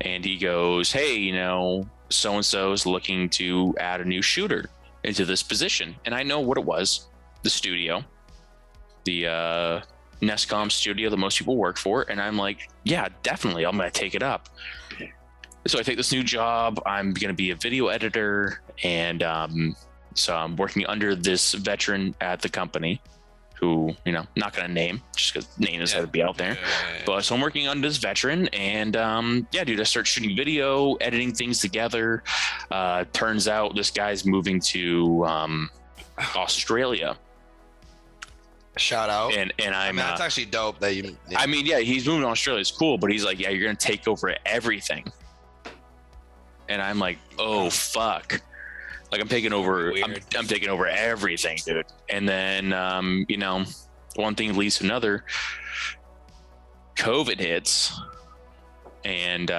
and he goes, "Hey, you know, so-and-so is looking to add a new shooter into this position." And I know what it was, the studio, the Nescom studio that most people work for. And I'm like, yeah, definitely, I'm going to take it up. So I take this new job. I'm going to be a video editor. And so I'm working under this veteran at the company who, you know, not going to name just because name is going to be out there. But so I'm working under this veteran, and yeah, dude, I start shooting video, editing things together. Turns out this guy's moving to Australia. Shout out. And I mean, that's actually dope that you. I mean, yeah, he's moving to Australia. It's cool, but he's like, yeah, you're gonna take over everything. And I'm like, oh fuck, like I'm taking over. I'm taking over everything, dude. And then you know, one thing leads to another. COVID hits, and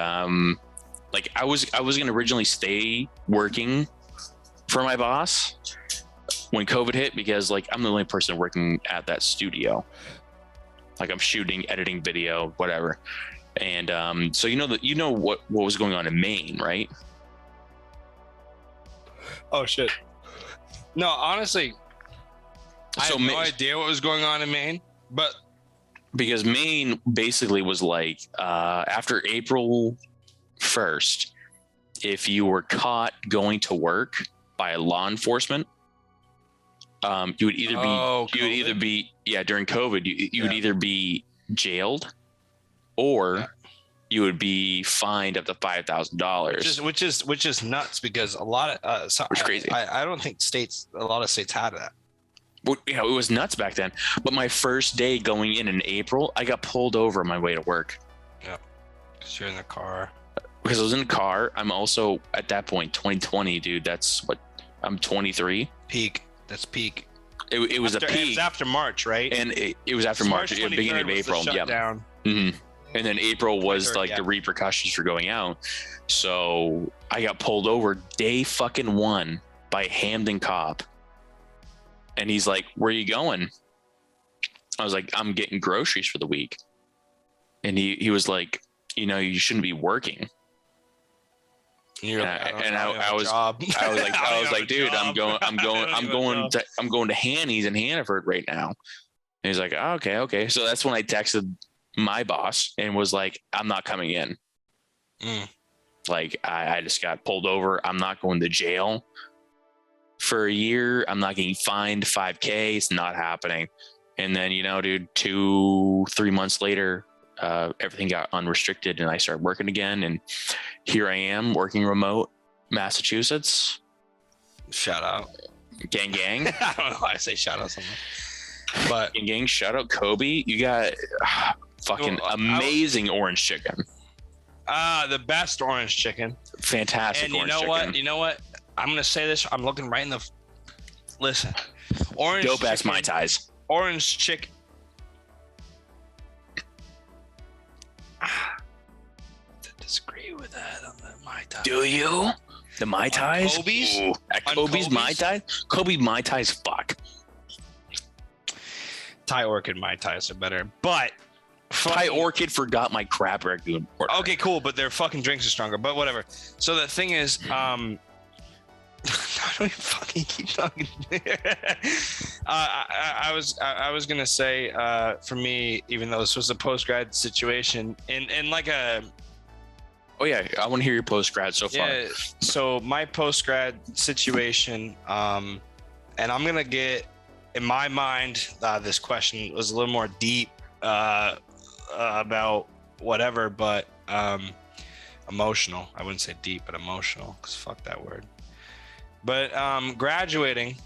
like I was gonna originally stay working for my boss when COVID hit, because like I'm the only person working at that studio. Like I'm shooting, editing video, whatever. And so you know what was going on in Maine, right? Oh shit. No, honestly, I have no idea what was going on in Maine, but because Maine basically was like after April 1st, if you were caught going to work by law enforcement, you would either be during COVID, you would either be jailed or you would be fined up to $5,000, which is nuts, because a lot of which is crazy. I don't think a lot of states had that. Well, you know, it was nuts back then. But my first day going in April, I got pulled over on my way to work. Yeah, because you're in the car. Because I was in the car. I'm also at that point 2020, dude. That's what I'm 23. Peak. That's peak. It was after, a peak. It was after March, right? And it was after March, beginning of April. Yeah. Mm-hmm. And then April was like the repercussions for going out. So I got pulled over day fucking one by a Hamden cop. And he's like, "Where are you going?" I was like, "I'm getting groceries for the week." And he was like, "You know, you shouldn't be working." I was like, dude, I'm going to Hanny's in Hannaford right now. And he's like, oh, okay. So that's when I texted my boss and was like, I'm not coming in. Like I just got pulled over. I'm not going to jail for a year. I'm not getting fined $5,000. It's not happening. And then, you know, dude, 2-3 months later, everything got unrestricted and I started working again, and here I am working remote, Massachusetts. Shout out gang I don't know why I say shout out something, but gang shout out Kobe. You got fucking amazing orange chicken. The best orange chicken. Fantastic. And you know what I'm gonna say this, I'm looking right in the listen, orange dope ass Mai Tais. Orange chicken. Disagree with that on the Mai Tai. Do you? The Mai Tais? Kobe's? At Kobe's Mai Tai? Kobe Mai Tais, fuck. Thai Orchid Mai Tais are better, but Thai Orchid forgot my crab ragoon order. Okay, cool, but their fucking drinks are stronger, but whatever. So the thing is, how do we fucking keep talking? I was gonna say, for me, even though this was a post-grad situation, in like a. Oh yeah, I want to hear your post-grad so far. Yeah, so my post-grad situation, and I'm gonna get, in my mind, this question was a little more deep about whatever, but emotional. I wouldn't say deep, but emotional, because fuck that word. But graduating,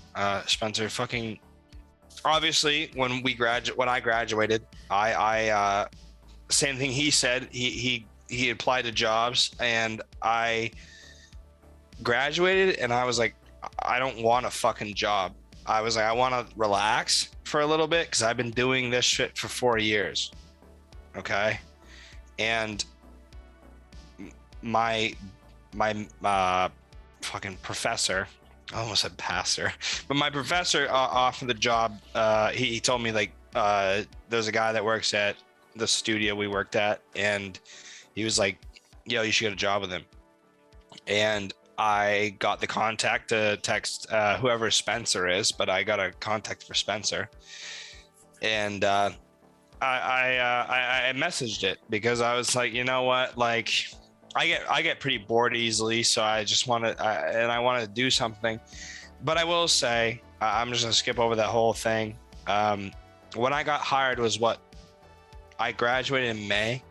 Spencer, fucking obviously when I graduated, I same thing he said. He applied to jobs, and I graduated, and I was like, I don't want a fucking job. I was like, I want to relax for a little bit, because I've been doing this shit for 4 years. Okay. and my fucking professor, I almost said pastor, but my professor offered the job. He told me like, there's a guy that works at the studio we worked at, and he was like, yo, you should get a job with him. And I got the contact to text whoever Spencer is, but I got a contact for Spencer, and I messaged it because I was like, you know what, like I get pretty bored easily, so I just want to I want to do something. But I will say, I'm just gonna skip over that whole thing. When I got hired was what, I graduated in May.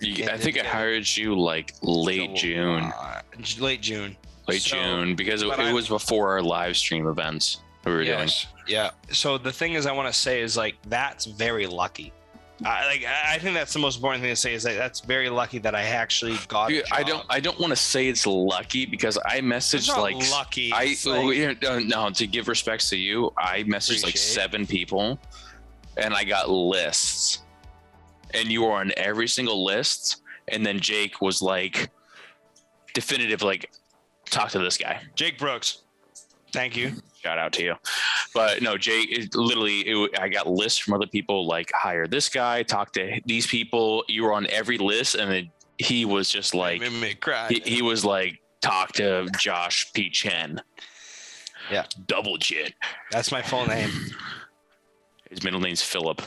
I think I hired you like late June. Late June, because it was before our live stream events we were doing. Yeah. So the thing is, I want to say is like, that's very lucky. I think that's the most important thing to say is that that's very lucky that I actually got. Dude, I don't want to say it's lucky because I messaged like lucky. No, to give respects to you, I messaged like 7 people, and I got lists, and you were on every single list. And then Jake was like, definitive, like, talk to this guy, Jake Brooks. Thank you. Shout out to you. But no, Jake, I got lists from other people, like, hire this guy, talk to these people. You were on every list, and then he was just like, made me cry. He was like, talk to Josh P. Chen. Yeah. Double Chin. That's my full name. His middle name's Philip.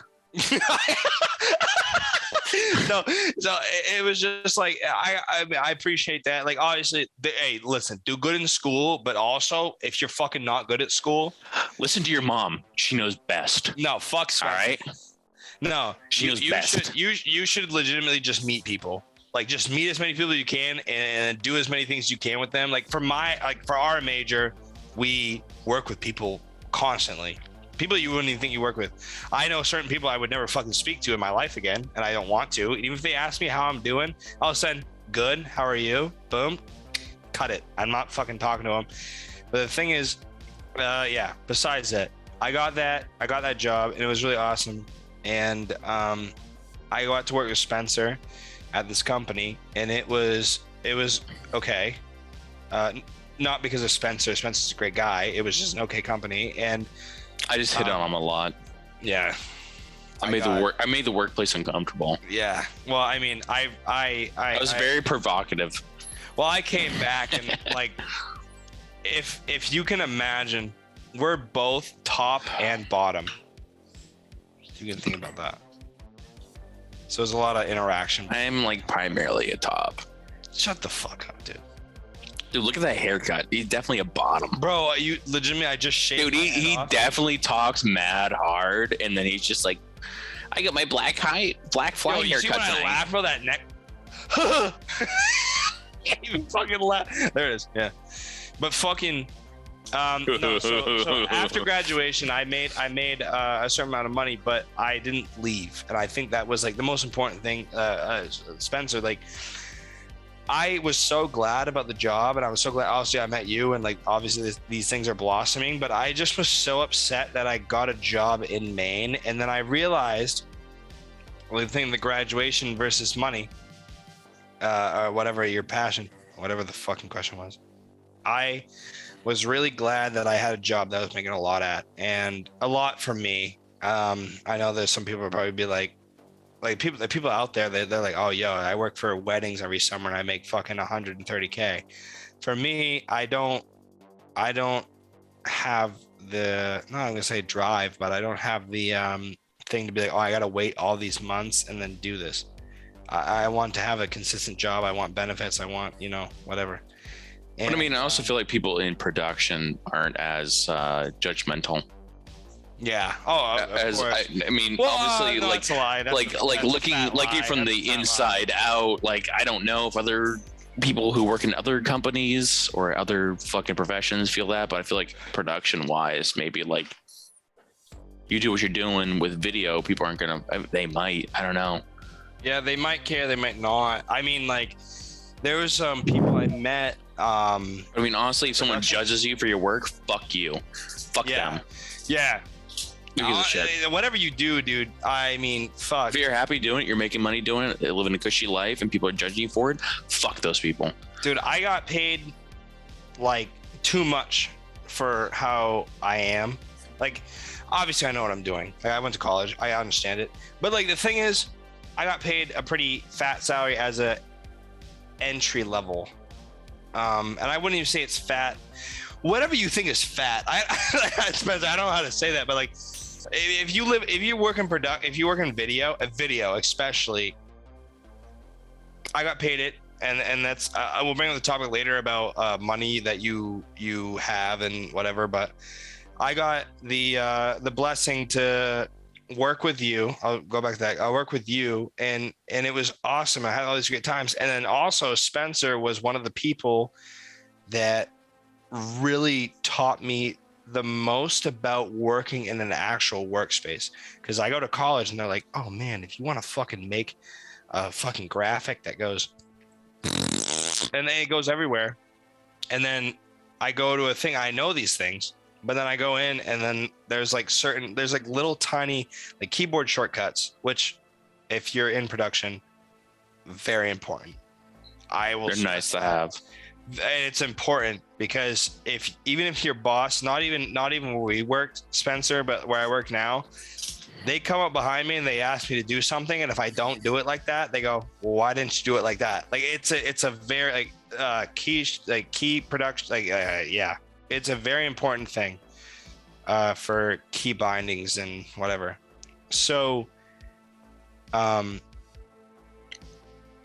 No, so it was just like, I appreciate that. Like, obviously, hey, listen, do good in school, but also if you're fucking not good at school, listen to your mom. She knows best. No, fuck Spencer. All right. No, she knows best. You should legitimately just meet people. Like, just meet as many people as you can and do as many things as you can with them. Like, for our major, we work with people constantly. People you wouldn't even think you work with. I know certain people I would never fucking speak to in my life again, and I don't want to. Even if they ask me how I'm doing, I'll send good. How are you? Boom, cut it. I'm not fucking talking to them. But the thing is, yeah. Besides that, I got that job, and it was really awesome. And I got to work with Spencer at this company, and it was okay. Not because of Spencer. Spencer's a great guy. It was just an okay company, and I just hit on him a lot. Yeah. I made the workplace uncomfortable. Yeah. Well, I mean, I was very provocative. Well, I came back and like, if you can imagine, we're both top and bottom. You can think about that. So there's a lot of interaction. I'm like primarily a top. Shut the fuck up, dude. Dude, look at that haircut. He's definitely a bottom. Bro, you legitimately, I just shaved. Dude, he definitely talks mad hard, and then he's just like, I got my black fly haircut. You see when I laugh, bro, that neck. Can't even fucking laugh. There it is. Yeah. But fucking, no, so after graduation, I made a certain amount of money, but I didn't leave, and I think that was like the most important thing. Spencer, like, I was so glad about the job, and I was so glad, obviously, I met you, and like, obviously these things are blossoming, but I just was so upset that I got a job in Maine. And then I realized, well, the thing, the graduation versus money, or whatever your passion, whatever the fucking question was, I was really glad that I had a job that I was making a lot at, and a lot for me. I know there's some people would probably be like people out there, they're like, oh, yo, I work for weddings every summer and I make fucking 130K. For me, I don't have the, not I'm gonna say drive, but I don't have the thing to be like, oh, I gotta wait all these months and then do this. I want to have a consistent job. I want benefits. I want, whatever. And, but I mean, I also feel like people in production aren't as judgmental. Yeah. Oh, of course. I mean, well, obviously, no, like, that's a lie. That's looking from the inside out. Like, I don't know if other people who work in other companies or other fucking professions feel that, but I feel like production-wise, maybe like you do what you're doing with video, people aren't gonna. They might. I don't know. Yeah, they might care. They might not. I mean, like, there was some people I met. I mean, honestly, if someone judges you for your work, fuck you. Fuck them. Yeah. Who gives a shit? Whatever you do, dude. I mean, fuck. If you're happy doing it, you're making money doing it, living a cushy life, and people are judging you for it, fuck those people. Dude, I got paid like too much for how I am. Like, obviously I know what I'm doing. Like, I went to college. I understand it. But like the thing is, I got paid a pretty fat salary as a entry level. And I wouldn't even say it's fat. Whatever you think is fat. I don't know how to say that, but like if you work in video especially, I got paid it. And that's I will bring up the topic later about money that you have and whatever, but I got the blessing to work with you. I'll go back to that. I'll work with you, and it was awesome. I had all these great times. And then also Spencer was one of the people that really taught me the most about working in an actual workspace. Because I go to college and they're like, oh man, if you want to fucking make a fucking graphic that goes and then it goes everywhere, and then I go to a thing, I know these things, but then I go in and then there's like little tiny like keyboard shortcuts, which if you're in production, very important. They're nice to have. It's important because even if your boss, not even where we worked, Spencer, but where I work now, they come up behind me and they ask me to do something, and if I don't do it like that, they go, well, why didn't you do it like that? Like it's a very key production, yeah, it's a very important thing for key bindings and whatever. So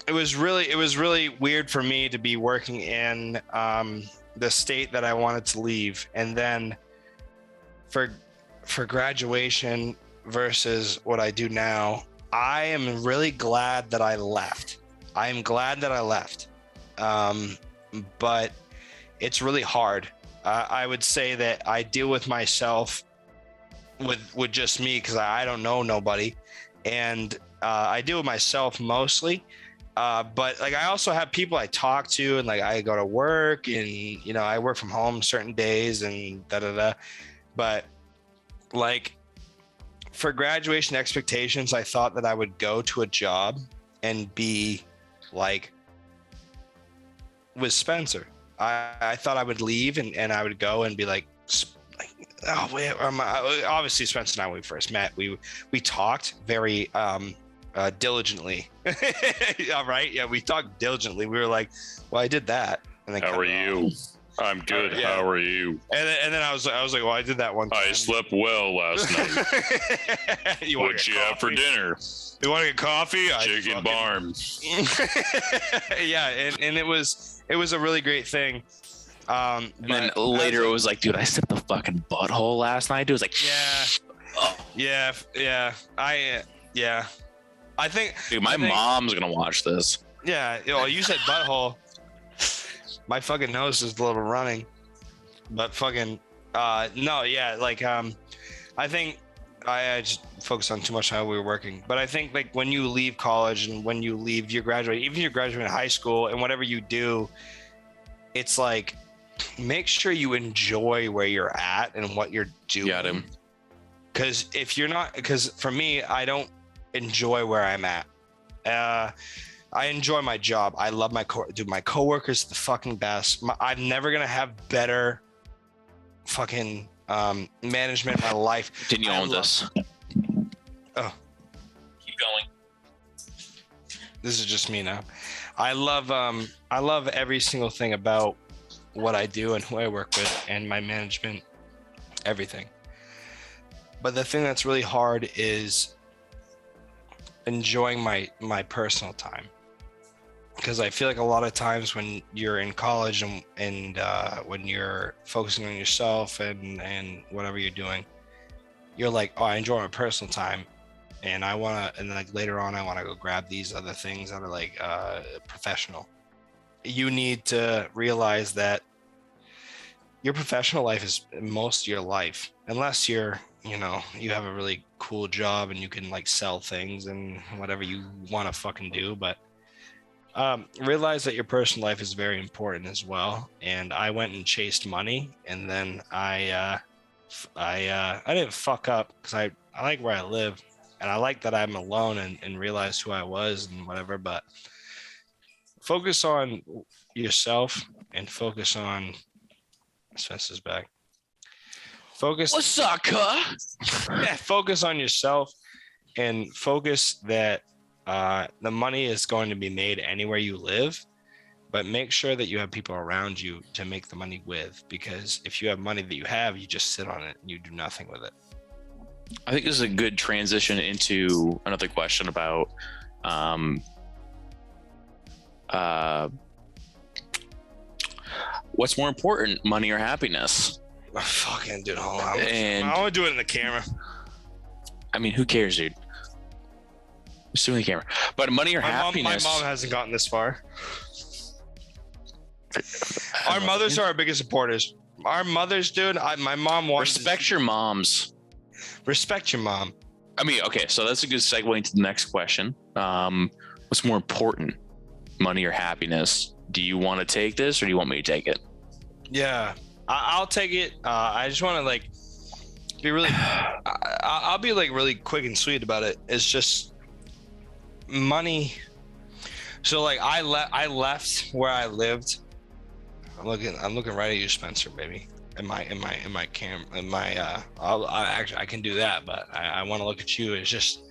it was really weird for me to be working in the state that I wanted to leave, and then for graduation versus what I do now, I am really glad that I left. I am glad that I left. But it's really hard. I would say that I deal with myself with just me because I don't know nobody. And I deal with myself mostly. But like I also have people I talk to, and like I go to work, and you know, I work from home certain days and But like for graduation expectations, I thought that I would go to a job and be like with Spencer. I thought I would leave and I would go and be like oh wait, obviously Spencer and I, when we first met, we talked very diligently. All right, yeah, we talked diligently. We were like, well, I did that, and then how are you? I'm good. Yeah. How are you? And then I was like, well, I did that one time. I slept well last night. What'd you have for dinner? You want to get coffee? Chicken barm. Yeah, and it was a really great thing. And then later it was like, dude, I stepped the fucking butthole last night. Dude, it was like, yeah. I think, dude, my mom's gonna watch this. Yeah, you said butthole. My fucking nose is a little running, but fucking no, yeah, like I think I just focused on too much how we were working. But I think like when you leave college and when you leave, you graduate, even if you're graduating high school and whatever you do, it's like make sure you enjoy where you're at and what you're doing. Got him. Because if you're not, because for me, I don't enjoy where I'm at. I enjoy my job. I love my coworkers, the fucking best. I'm never gonna have better fucking management in my life. Continue on this. Oh, keep going. This is just me now. I love every single thing about what I do and who I work with and my management, everything. But the thing that's really hard is enjoying my personal time. Because I feel like a lot of times when you're in college and when you're focusing on yourself and whatever you're doing, you're like, oh, I enjoy my personal time, and I want to, and like later on, I want to go grab these other things that are like professional. You need to realize that your professional life is most of your life, unless you're, you know, you have a really cool job and you can like sell things and whatever you want to fucking do, but realize that your personal life is very important as well. And I went and chased money, and then I I didn't fuck up because I like where I live, and I like that I'm alone and realized who I was and whatever. But focus on yourself and focus on Spencer's back. Focus. What's up, cuh? Yeah, focus on yourself and focus that the money is going to be made anywhere you live, but make sure that you have people around you to make the money with, because if you have money that you have, you just sit on it and you do nothing with it. I think this is a good transition into another question about what's more important, money or happiness? Oh, fucking dude, hold on. And I want to do it in the camera. I mean, who cares, dude? Just do it in the camera. But money or happiness? My mom hasn't gotten this far. Our mothers are our biggest supporters. Our mothers, dude. My mom wants Respect your moms. Respect your mom. I mean, okay, so that's a good segue into the next question. What's more important, money or happiness? Do you want to take this, or do you want me to take it? Yeah, I'll take it. I just want to like be really. I'll be like really quick and sweet about it. It's just money. So like I left where I lived. I'm looking right at you, Spencer, baby. In my cam, I can do that, but I want to look at you. It's just,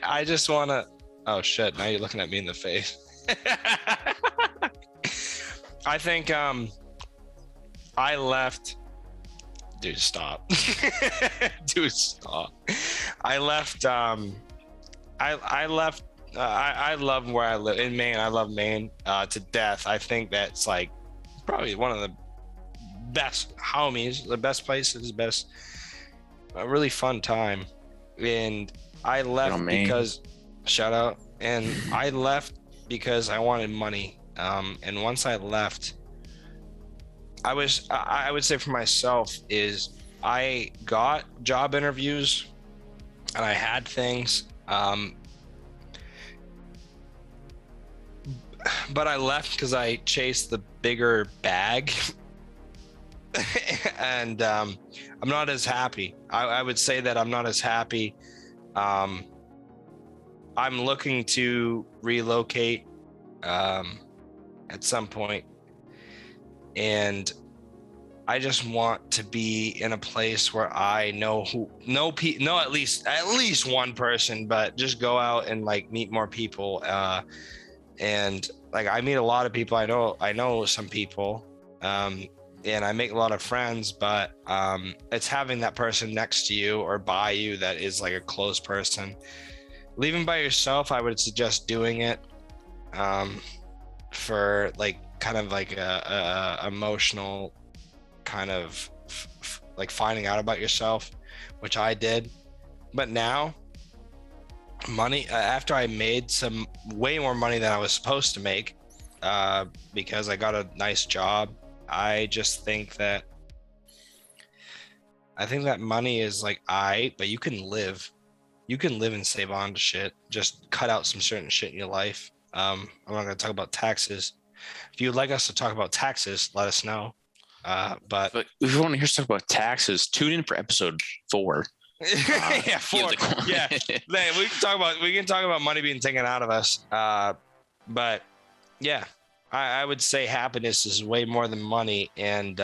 I just want to. Oh shit! Now you're looking at me in the face. I think I left. Dude, stop. Dude, stop. I left. I left. I love where I live in Maine. I love Maine to death. I think that's like probably one of the best homies, the best places, a really fun time. And I left because shout out. And I left because I wanted money. And once I left, I would say for myself is I got job interviews and I had things. But I left because I chased the bigger bag. And I'm not as happy. I would say that I'm not as happy. I'm looking to relocate at some point. And I just want to be in a place where I know at least one person, but just go out and like meet more people. And like I meet a lot of people. I know some people, and I make a lot of friends, but it's having that person next to you or by you that is like a close person. Leaving by yourself, I would suggest doing it for like kind of like a emotional kind of like finding out about yourself, which I did. But now money, after I made some way more money than I was supposed to make because I got a nice job, I just think that money is like but you can live and save on to shit. Just cut out some certain shit in your life. I'm not going to talk about taxes. If you'd like us to talk about taxes, let us know. But if you want to hear stuff about taxes, tune in for episode 4. Yeah, 4. Yeah, we can talk about money being taken out of us. But yeah, I would say happiness is way more than money. And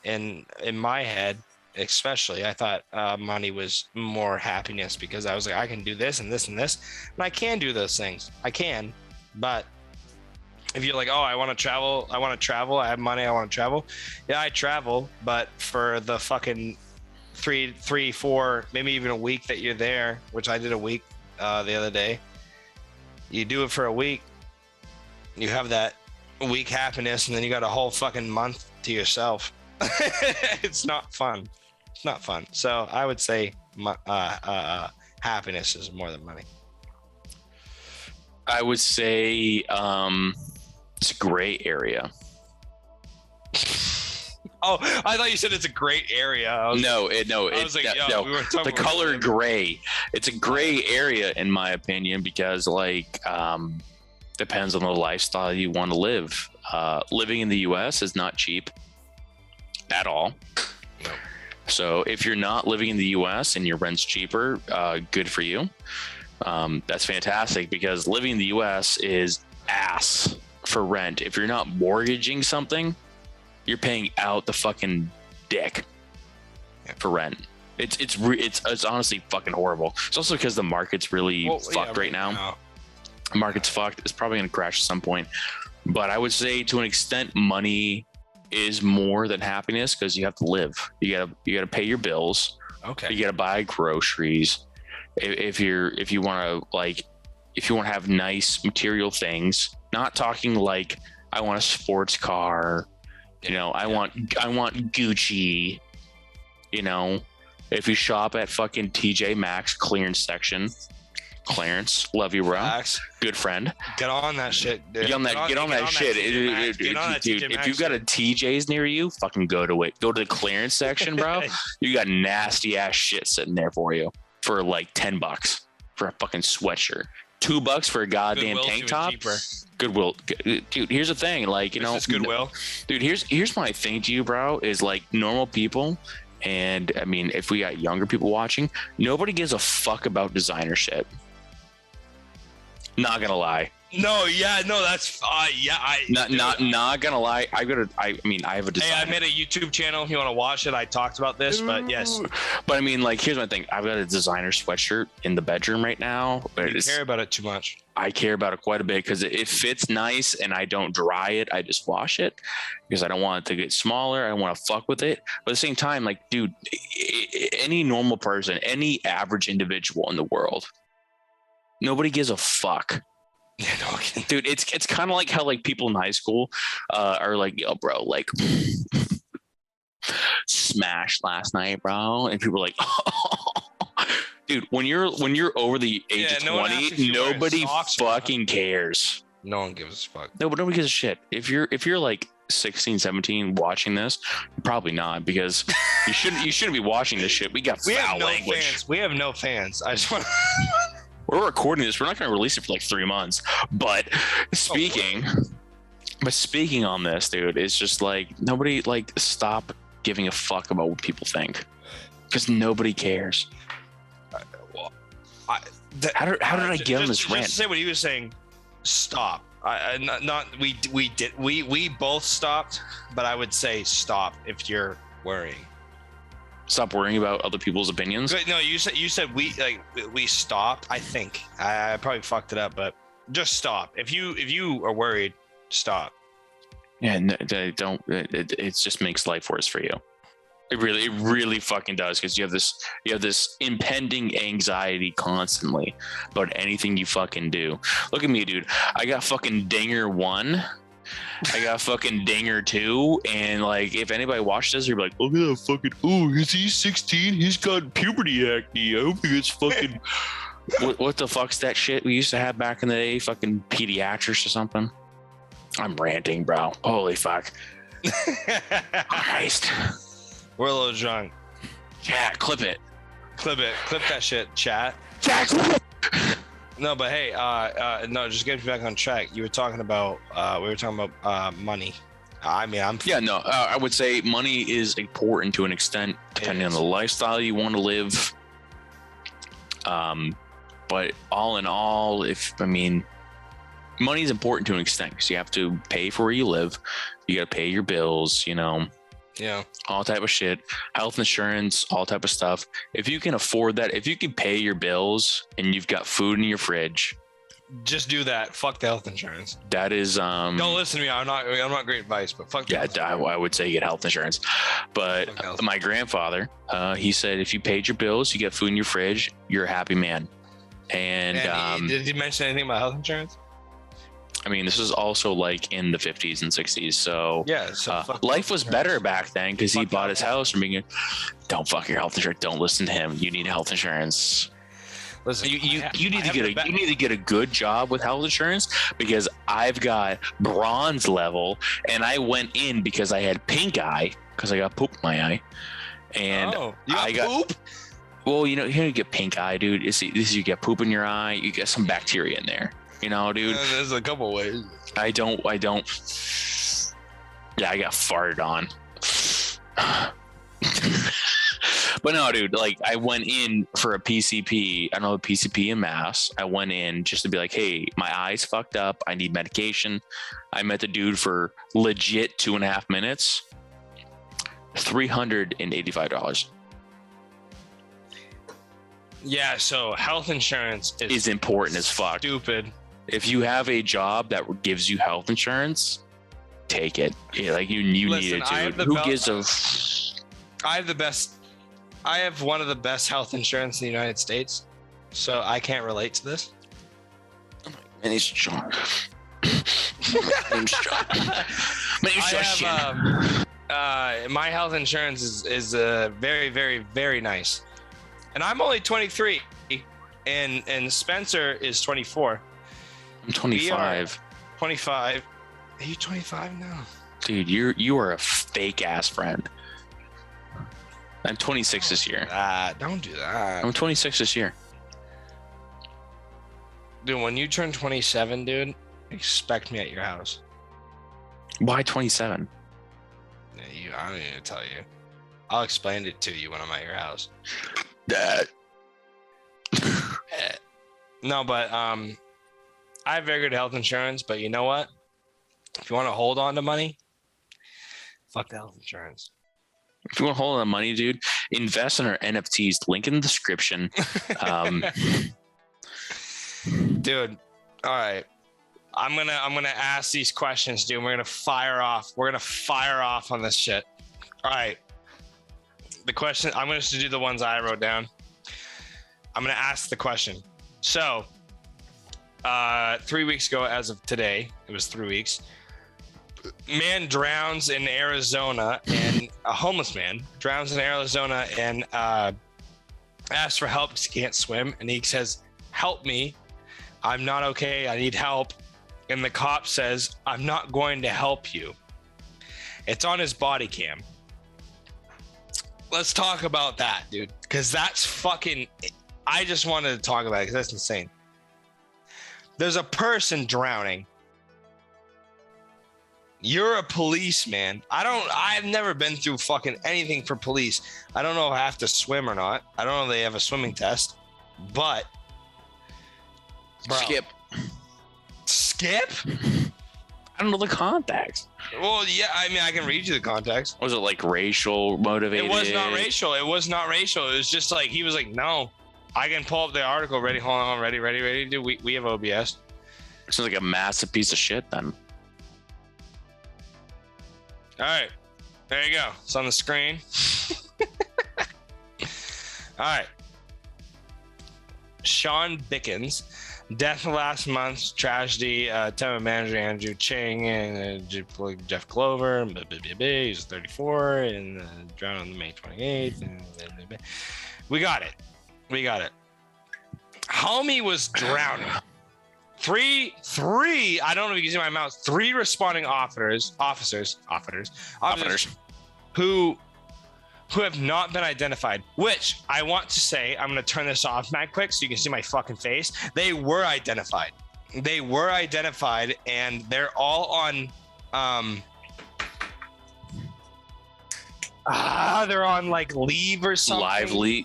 in my head, especially, I thought money was more happiness because I was like, I can do this and this and this, and I can do those things. I can, but if you're like, oh, I want to travel, I have money, I want to travel. Yeah, I travel, but for the fucking 3, 4, maybe even a week that you're there, which I did a week the other day. You do it for a week, you have that week happiness, and then you got a whole fucking month to yourself. It's not fun. It's not fun. So I would say happiness is more than money. I would say it's a gray area. Oh, I thought you said it's a great area. The color gray. It's a gray area in my opinion because like depends on the lifestyle you want to live. Living in the US is not cheap. at all. No. So if you're not living in the US and your rent's cheaper, good for you. That's fantastic, because living in the US is ass for rent. If you're not mortgaging something, you're paying out the fucking dick for rent. It's honestly fucking horrible. It's also because the market's really fucked right now. The market's fucked. It's probably going to crash at some point. But I would say, to an extent, money is more than happiness, because you have to live. You gotta pay your bills. Okay. You gotta buy groceries. If you want to have nice material things, not talking like I want a sports car, I want Gucci, if you shop at fucking TJ Maxx clearance section, Clarence, love you, bro. Max. Good friend. Get on that shit, dude. Get on that shit. Dude, if you got a TJ's near you, fucking go to it. Go to the clearance section, bro. You got nasty ass shit sitting there for you for like $10 for a fucking sweatshirt. $2 for a goddamn tank top. Goodwill, dude. Here's the thing, it's Goodwill. Dude, here's my thing to you, bro. Is like, normal people. And I mean, if we got younger people watching, nobody gives a fuck about designer shit. Not gonna lie. No, yeah, no, that's not gonna lie. I have a designer. Hey, I made a YouTube channel. If you want to watch it, I talked about this, but yes. But I mean, like, here's my thing. I've got a designer sweatshirt in the bedroom right now. You care about it too much. I care about it quite a bit, because it fits nice, and I don't dry it. I just wash it because I don't want it to get smaller. I want to fuck with it. But at the same time, like, dude, any normal person, any average individual in the world, nobody gives a fuck. Yeah, no, dude, it's kind of like how, like, people in high school are like, yo, bro, like, smashed last night, bro, and people are like, oh. Dude, when you're over the age of 20, nobody fucking cares. No one gives a fuck. No, but nobody gives a shit. If you're like 16, 17 watching this, probably not, because you shouldn't be watching this shit. We got foul language. Fans. We have no fans. I just want to We're recording this. We're not going to release it for like 3 months. But speaking on this, dude, it's just like, nobody, like, stop giving a fuck about what people think, because nobody cares. How did I give him this rant? Just to say what he was saying, stop. We both stopped, but I would say stop if you're worrying. Stop worrying about other people's opinions. No, you said we stopped. I think I probably fucked it up, but just stop. If you are worried, stop. Yeah, no, don't. It just makes life worse for you. It really fucking does, because you have this impending anxiety constantly about anything you fucking do. Look at me, dude. I got fucking dinger 1. I got fucking dinger 2, and like, if anybody watched this, you're like, look at that fucking, oh, is he 16? He's got puberty acne. I hope he gets fucking what the fuck's that shit we used to have back in the day? Fucking pediatrics or something. I'm ranting, bro. Holy fuck. Christ. We're a little drunk. Chat, clip it. Clip that shit, chat. Chat, clip it. No, but hey, no, just get back on track. We were talking about money. I would say money is important to an extent, depending on the lifestyle you want to live. But all in all, money is important to an extent, because you have to pay for where you live. You got to pay your bills, Yeah. All type of shit, health insurance, all type of stuff. If you can afford that, if you can pay your bills and you've got food in your fridge, just do that. Fuck the health insurance. That is don't listen to me. I'm not great advice, but fuck. Yeah, I would say get health insurance. But my grandfather, he said, if you paid your bills, you get food in your fridge, you're a happy man. And did he mention anything about health insurance? I mean, this is also like in the 50s and 60s. So yeah, life was better back then, because he bought his house from being don't fuck your health insurance. Don't listen to him. You need health insurance. Listen, you need to get a good job with health insurance, because I've got bronze level, and I went in because I had pink eye, because I got poop in my eye. And I got poop? Well, you get pink eye, dude. You get poop in your eye. You get some bacteria in there. Dude. There's a couple ways. I don't. Yeah, I got farted on. But no, dude, like I went in for a PCP. I don't know, a PCP in Mass. I went in just to be like, hey, my eye's fucked up. I need medication. I met the dude for legit 2.5 minutes. $385. Yeah, so health insurance is important as fuck. Stupid. If you have a job that gives you health insurance, take it. Yeah, like you need it, dude. Who gives a? I have one of the best health insurance in the United States, so I can't relate to this. My name's John. My name's John. My name's Josh. My health insurance is very, very, very nice, and I'm only 23, and Spencer is 24. I'm 25. 25. Are you 25 now? Dude, you are a fake ass friend. I'm 26 this year. Don't do that. I'm 26 this year. Dude, when you turn 27, dude, expect me at your house. Why 27? I don't need to tell you. I'll explain it to you when I'm at your house. No, but I have very good health insurance, but you know what? If you want to hold on to money, fuck the health insurance. If you want to hold on to money, dude, invest in our NFTs. Link in the description. Dude, all right. I'm gonna ask these questions, dude. We're gonna fire off. We're gonna fire off on this shit. All right. The question. I'm gonna just do the ones I wrote down. I'm gonna ask the question. So, 3 weeks ago, as of today, it was 3 weeks. Man drowns in Arizona, and a homeless man drowns in Arizona and asks for help because he can't swim. And he says, "Help me. I'm not okay. I need help." And the cop says, "I'm not going to help you." It's on his body cam. Let's talk about that, dude, because that's fucking. I just wanted to talk about it because that's insane. There's a person drowning. You're a policeman. I've never been through fucking anything for police. I don't know if I have to swim or not. I don't know if they have a swimming test, but bro, Skip? I don't know the context. Well, yeah, I mean, I can read you the context. Was it like racial motivated? It was not racial. It was just like, he was like, no, I can pull up the article. Ready? Hold on. Ready. Dude, we have OBS. Sounds like a massive piece of shit then. All right, there you go. It's on the screen. All right. Sean Bickens, death last month, tragedy. Town manager Andrew Ching and Jeff Clover. He's 34 and drowned on May 28th. We got it. Homie was drowning. Three, I don't know if you can see my mouse, 3 responding officers who have not been identified, which I want to say, I'm going to turn this off mad quick so you can see my fucking face. They were identified, and they're all on, they're on like leave or something.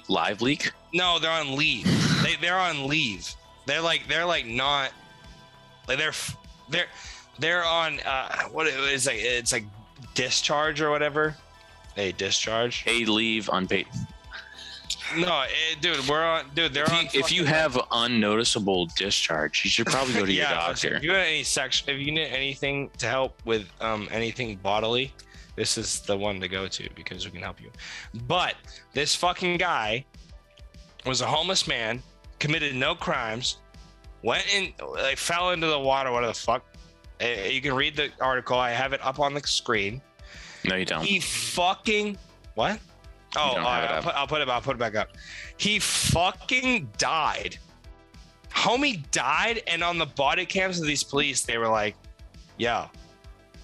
Live leak? No, they're on leave. They're on leave. They're not. Like they're on what is like, it's like discharge or whatever. A discharge. A leave unpaid. No, dude, we're on. Dude, they're on. If you have unnoticeable discharge, you should probably go to your doctor. If you have if you need anything to help with anything bodily, this is the one to go to because we can help you. But this fucking guy was a homeless man, committed no crimes. Went in, like, fell into the water. What the fuck? You can read the article. I have it up on the screen. No, you don't. He fucking what? Oh, I'll put it back up. He fucking died. Homie died, and on the body cams of these police, they were like, "Yo,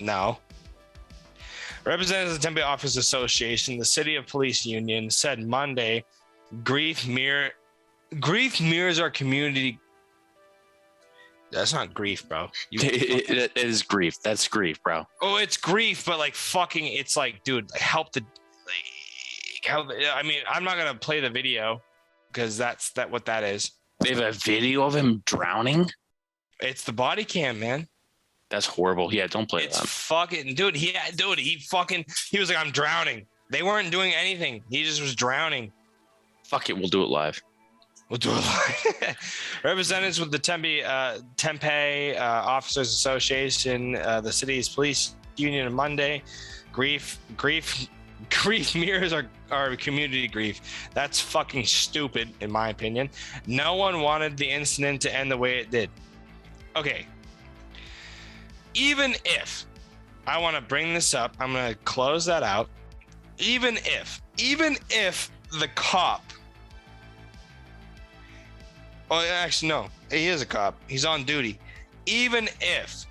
no." Representatives of the Tempe Officers Association, the City of Police Union, said Monday, grief mirrors our community. That's not grief, bro. It is grief. That's grief, bro. Oh, it's grief, but like fucking, it's like, dude, help the, I mean, I'm not gonna play the video because that's what that is. They have a video of him drowning. It's the body cam, man. That's horrible. Yeah, don't play It's that. fucking, dude. He was like, I'm drowning. They weren't doing anything. He just was drowning. Fuck it, we'll do it live. We'll do it live. Representatives with the Tempe Officers Association, the city's police union on Monday. Grief mirrors our community grief. That's fucking stupid, in my opinion. No one wanted the incident to end the way it did. Okay. Even if I want to bring this up, I'm going to close that out. Even if the cop, well, actually, no, he is a cop. He's on duty. Even if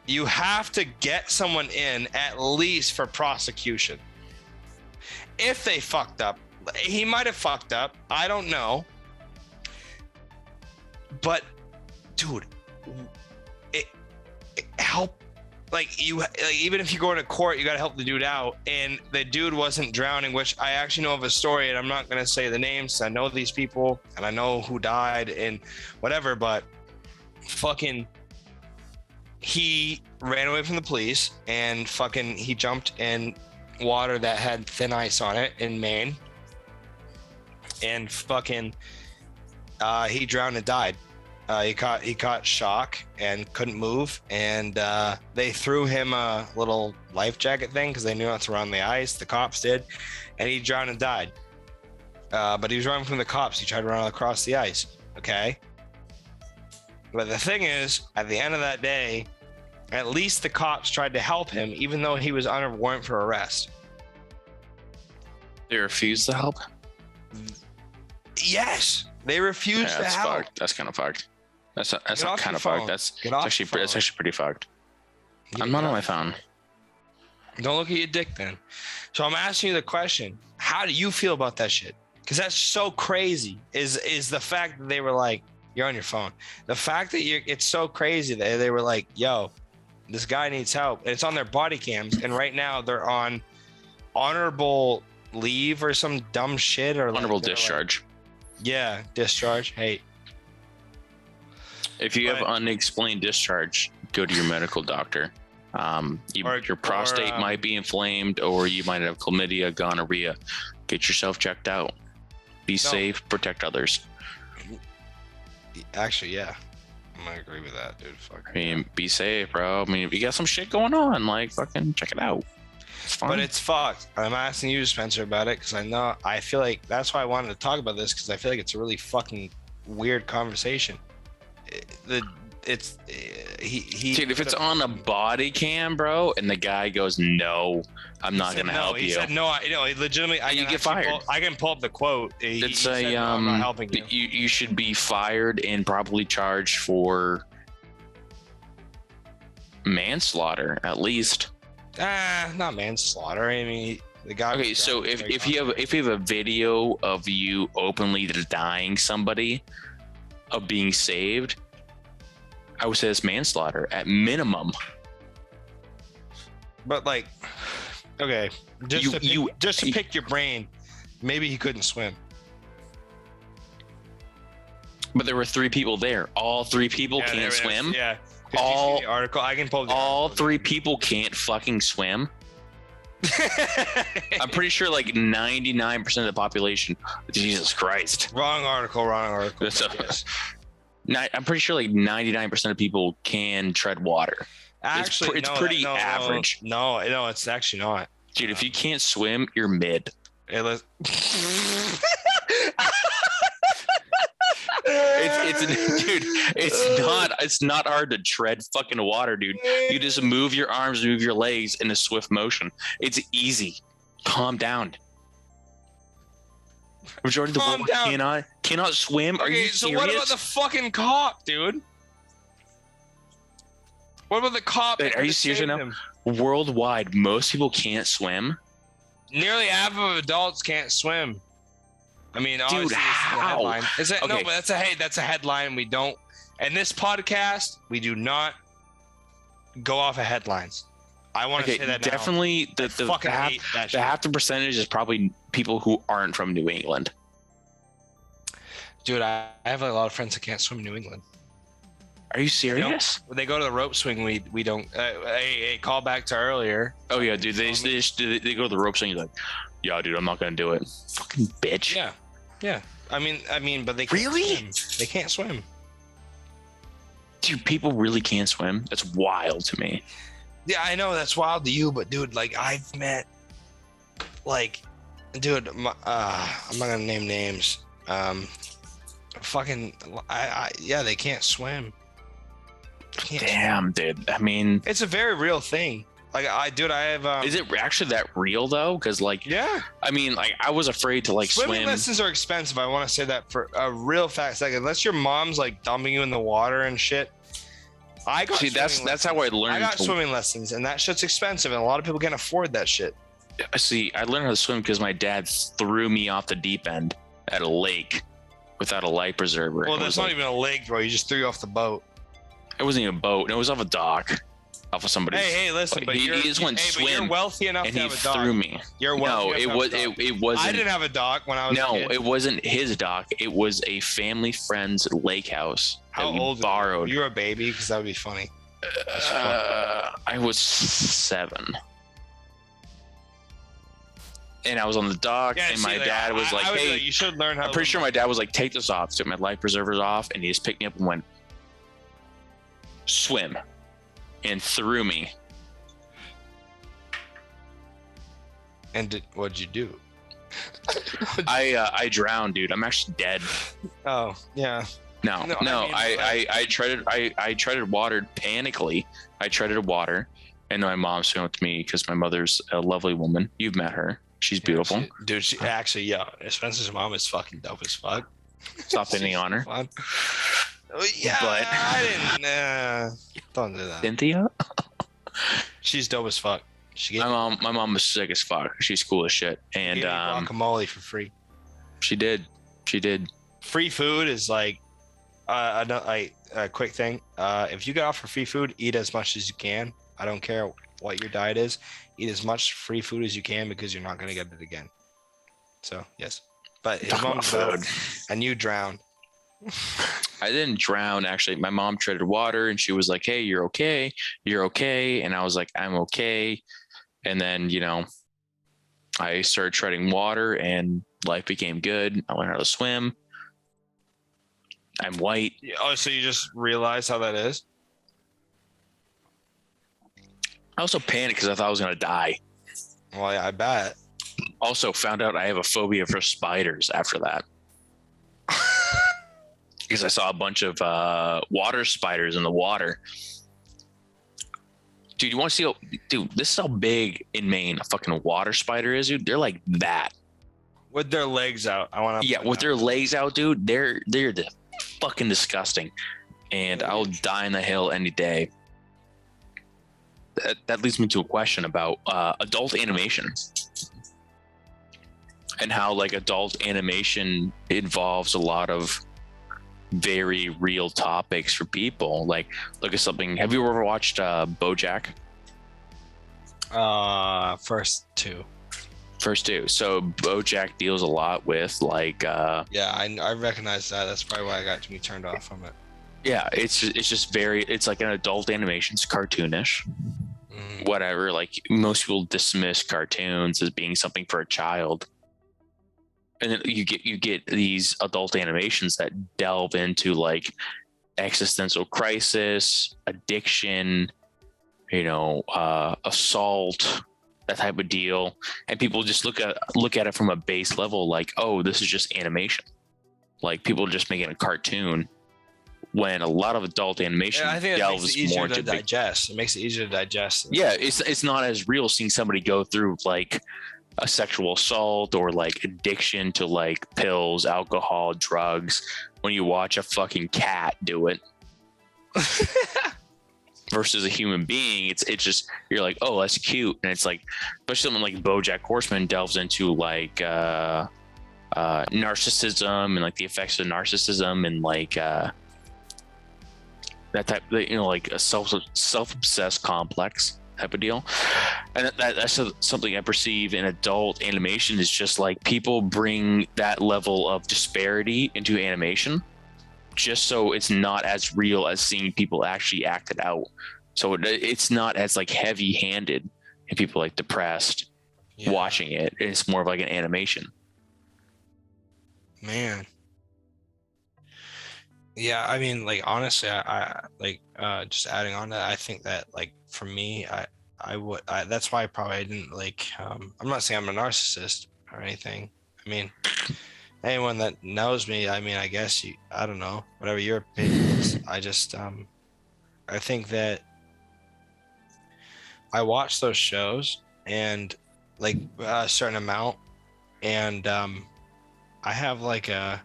you have to get someone in at least for prosecution. If they fucked up, he might have fucked up. I don't know. But, dude, it help. Like, even if you go into court, you got to help the dude out. And the dude wasn't drowning, which I actually know of a story, and I'm not going to say the names. I know these people, and I know who died and whatever, but fucking, he ran away from the police and fucking, he jumped in water that had thin ice on it in Maine. And fucking, he drowned and died. He caught shock and couldn't move, and they threw him a little life jacket thing because they knew not to run on the ice. The cops did, and he drowned and died. But he was running from the cops. He tried to run across the ice. Okay. But the thing is, at the end of that day, at least the cops tried to help him, even though he was under warrant for arrest. They refused to help? Yes, they refused to help. Fucked. That's kind of fucked. That's not kind of fucked. That's actually pretty fucked. I'm not on my phone. Don't look at your dick then. So I'm asking you the question: how do you feel about that shit? Because that's so crazy. Is the fact that they were like, you're on your phone. The fact that it's so crazy that they were like, yo, this guy needs help. And it's on their body cams. And right now they're on honorable leave or some dumb shit, or honorable discharge. Like, yeah, discharge. Hey. If you have unexplained discharge, go to your medical doctor. Your prostate might be inflamed, or you might have chlamydia, gonorrhea. Get yourself checked out. Be safe, protect others. Actually, yeah. I'm gonna agree with that, dude. Fuck. I mean, be safe, bro. I mean, if you got some shit going on, like, fucking check it out. It's fine. But it's fucked. I'm asking you, Spencer, about it because I feel like that's why I wanted to talk about this, because I feel like it's a really fucking weird conversation. Dude, if it's on a body cam, bro, and the guy goes, "No, I'm not gonna help you." He said, "No, legitimately, you get fired." I can pull up the quote. It's I'm not helping you. You should be fired and probably charged for manslaughter, at least. Not manslaughter. I mean, the guy. Okay, so if you have a video of you openly denying somebody of being saved, I would say it's manslaughter at minimum. But like, okay, just to pick your brain, maybe he couldn't swim. But there were 3 people there. All 3 people can't swim. Yeah. All the article. I can pull the all article. 3 people can't fucking swim. I'm pretty sure like 99% of the population. Jesus Christ. Wrong article. Yes. I'm pretty sure like 99% of people can tread water. Actually, it's pretty average. No, it's actually not. Dude, if you can't swim, you're mid. It's not hard to tread fucking water, dude. You just move your arms, move your legs in a swift motion. It's easy. Calm down. Majority of the world cannot swim. Are you serious? So what about the fucking cop, dude? What about the cop? Are you serious right now? Worldwide, most people can't swim. Nearly half of adults can't swim. I mean, dude, how? Okay. No, but that's a headline. We don't. In this podcast, we do not go off of headlines. I want to Okay, say that now. definitely the fucking half, hate that the shit. half the percentage is probably people who aren't from New England. Dude, I have a lot of friends that can't swim in New England. Are you serious? When they go to the rope swing, we don't. Hey, call back to earlier. Oh yeah, dude. They go to the rope swing. You're like, yeah, dude, I'm not gonna do it. Fucking bitch. Yeah. I mean, but they can't Really? swim. They can't swim. Dude, people really can't swim. That's wild to me. Yeah, I know that's wild to you, but dude, like I've met, like, dude, I'm not gonna name names. Yeah, they can't swim. Damn, dude. I mean, It's a very real thing. Like I have. is it actually that real though? Because like, Yeah. I mean, like I was afraid to like Swimming swim. lessons are expensive. I want to say that for a real fact. Like unless your mom's like dumping you in the water and shit. I got See, that's how I learned. I got swimming lessons, and that shit's expensive, and a lot of people can't afford that shit. See, I learned how to swim because my dad threw me off the deep end at a lake without a life preserver. Well, It that's was not like- even a lake, bro. You just threw you off the boat. It wasn't even a boat. It was off a dock, off of somebody's. Hey, listen, like, but he you're, just went hey, but you're swim, wealthy enough and to he have a dock. threw me. You're No, wealthy it enough was to have a dock. it wasn't. I didn't have a dock when I was No, a kid. it wasn't his dock. It was a family friend's lake house How that we old borrowed. You were a baby, because that would be funny. I was 7. And I was on the dock, Yeah, and see, my dad was like, I would be "Hey, you should learn how." I'm pretty sure my dad was like, take this off, took my life preservers off, and he just picked me up and went, swim, and threw me. And what'd you do? I drowned, dude. I'm actually dead. Oh yeah. No, No, I treaded water panically. I treaded water, and then my mom swam with me because my mother's a lovely woman. You've met her. She's beautiful. She actually, yeah. Spencer's mom is fucking dope as fuck. Stop hitting on her. Fun. Yeah, But- I didn't. Don't do that. Cynthia? She's dope as fuck. She gave My mom was sick as fuck. She's cool as shit. And me guacamole for free. she did. Free food is like a quick thing. If you get offered free food, eat as much as you can. I don't care what your diet is. Eat as much free food as you can because you're not gonna get it again. So yes, but his Talk about mom's food. and you drowned. I didn't drown, actually. My mom treaded water and she was like, hey, you're okay. You're okay. And I was like, I'm okay. And then, I started treading water and life became good. I learned how to swim. I'm white. Oh, so you just realized how that is? I also panicked because I thought I was going to die. Well, yeah, I bet. Also found out I have a phobia for spiders after that. Because I saw a bunch of water spiders in the water. Dude, you want to see dude, this is how big in Maine a fucking water spider is, dude. They're like that. With their legs out. I want to. Yeah, with their legs out, dude, they're fucking disgusting. And I'll die in the hill any day. That leads me to a question about adult animation. And how like adult animation involves a lot of very real topics for people. Like, look at something. Have you ever watched BoJack? First two. So BoJack deals a lot with like Yeah, I recognize that. That's probably why I got me turned off from it. yeah, it's just very, it's like an adult animation. It's cartoonish, whatever. Like most people dismiss cartoons as being something for a child. And then you get these adult animations that delve into like existential crisis, addiction, assault, that type of deal, and people just look at it from a base level, like, oh, this is just animation, like people are just making a cartoon. When a lot of adult animation Yeah, I think it makes delves it easier more to into digest. It makes it easier to digest. yeah, it's not as real seeing somebody go through like a sexual assault or like addiction to like pills, alcohol, drugs, when you watch a fucking cat do it versus a human being. It's just, you're like, oh, that's cute. And it's like, especially someone like BoJack Horseman delves into like narcissism and like the effects of narcissism and like that type, like a self-obsessed complex. type of deal. And that's something I perceive in adult animation is just like people bring that level of disparity into animation just so it's not as real as seeing people actually act it out. So it's not as like heavy handed and people like depressed watching it. It's more of like an animation. Man. Yeah, I mean, like honestly, I like just adding on to that, I think that like for me, that's why I probably didn't like I'm not saying I'm a narcissist or anything. I mean, anyone that knows me, I mean, I guess I don't know, whatever your opinion is. I just I think that I watch those shows and like a certain amount, and I have like a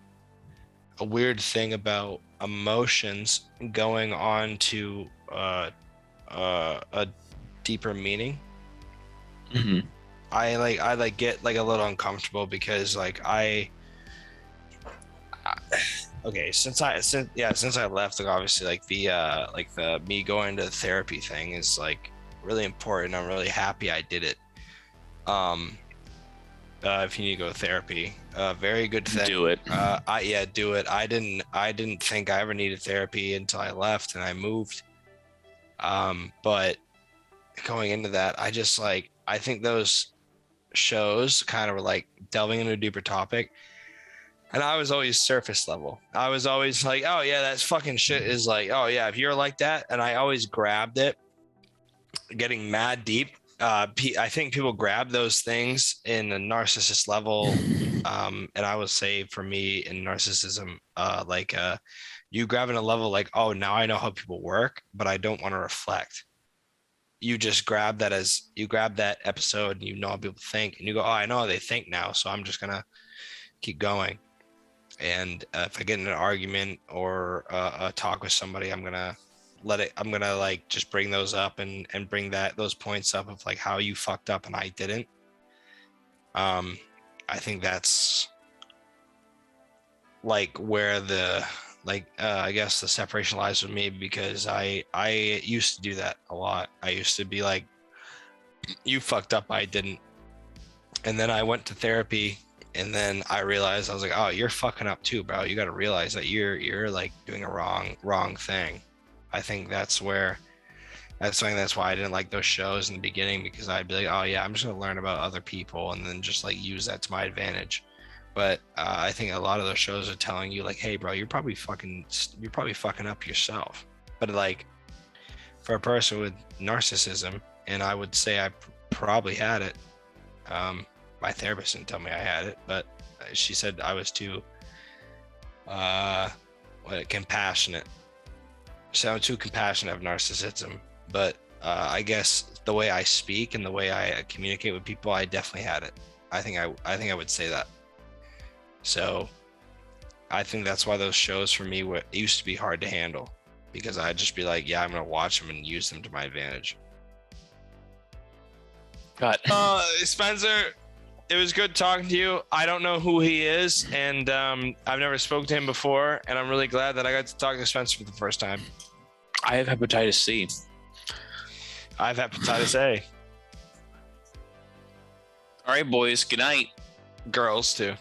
weird thing about emotions going on to a deeper meaning. Mm-hmm. I get like a little uncomfortable because like okay, since I left, like obviously like the me going to therapy thing is like really important. I'm really happy I did it. If you need to go to therapy, very good thing. Do it. Do it. I didn't think I ever needed therapy until I left and I moved. But going into that, I think those shows kind of were like delving into a deeper topic. And I was always surface level. I was always like, oh yeah, that's fucking shit is like, oh yeah, if you're like that. And I always grabbed it, getting mad deep. I think people grab those things in a narcissist level. And I would say for me in narcissism, you grab in a level like, oh, now I know how people work, but I don't want to reflect. You just grab that episode and you know how people think and you go, oh, I know how they think now. So I'm just going to keep going. And if I get in an argument or a talk with somebody, I'm going to like just bring those up and bring those points up of like how you fucked up and I didn't. I think that's like where I guess the separation lies with me, because I used to do that a lot. I used to be like, you fucked up, I didn't. And then I went to therapy and then I realized, I was like, oh, you're fucking up too, bro. You got to realize that you're like doing a wrong thing. I think that's why I didn't like those shows in the beginning, because I'd be like, oh yeah, I'm just gonna learn about other people and then just like use that to my advantage. But I think a lot of those shows are telling you like, hey bro, you're probably fucking up yourself. But like for a person with narcissism, and I would say I probably had it. My therapist didn't tell me I had it, but she said I was too compassionate. Sound too compassionate of narcissism, but I guess the way I speak and the way I communicate with people, I definitely had it. I think I would say that. So I think that's why those shows for me used to be hard to handle, because I'd just be like, yeah, I'm gonna watch them and use them to my advantage. God. Spencer, it was good talking to you. I don't know who he is, and I've never spoken to him before, and I'm really glad that I got to talk to Spencer for the first time. I have hepatitis C. I have hepatitis A. All right, boys. Good night. Girls too.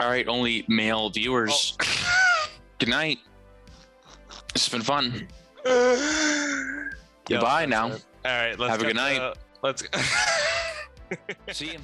All right, only male viewers. Oh. Good night. It's been fun. Goodbye now. All right, let's have a good night. Let's see you.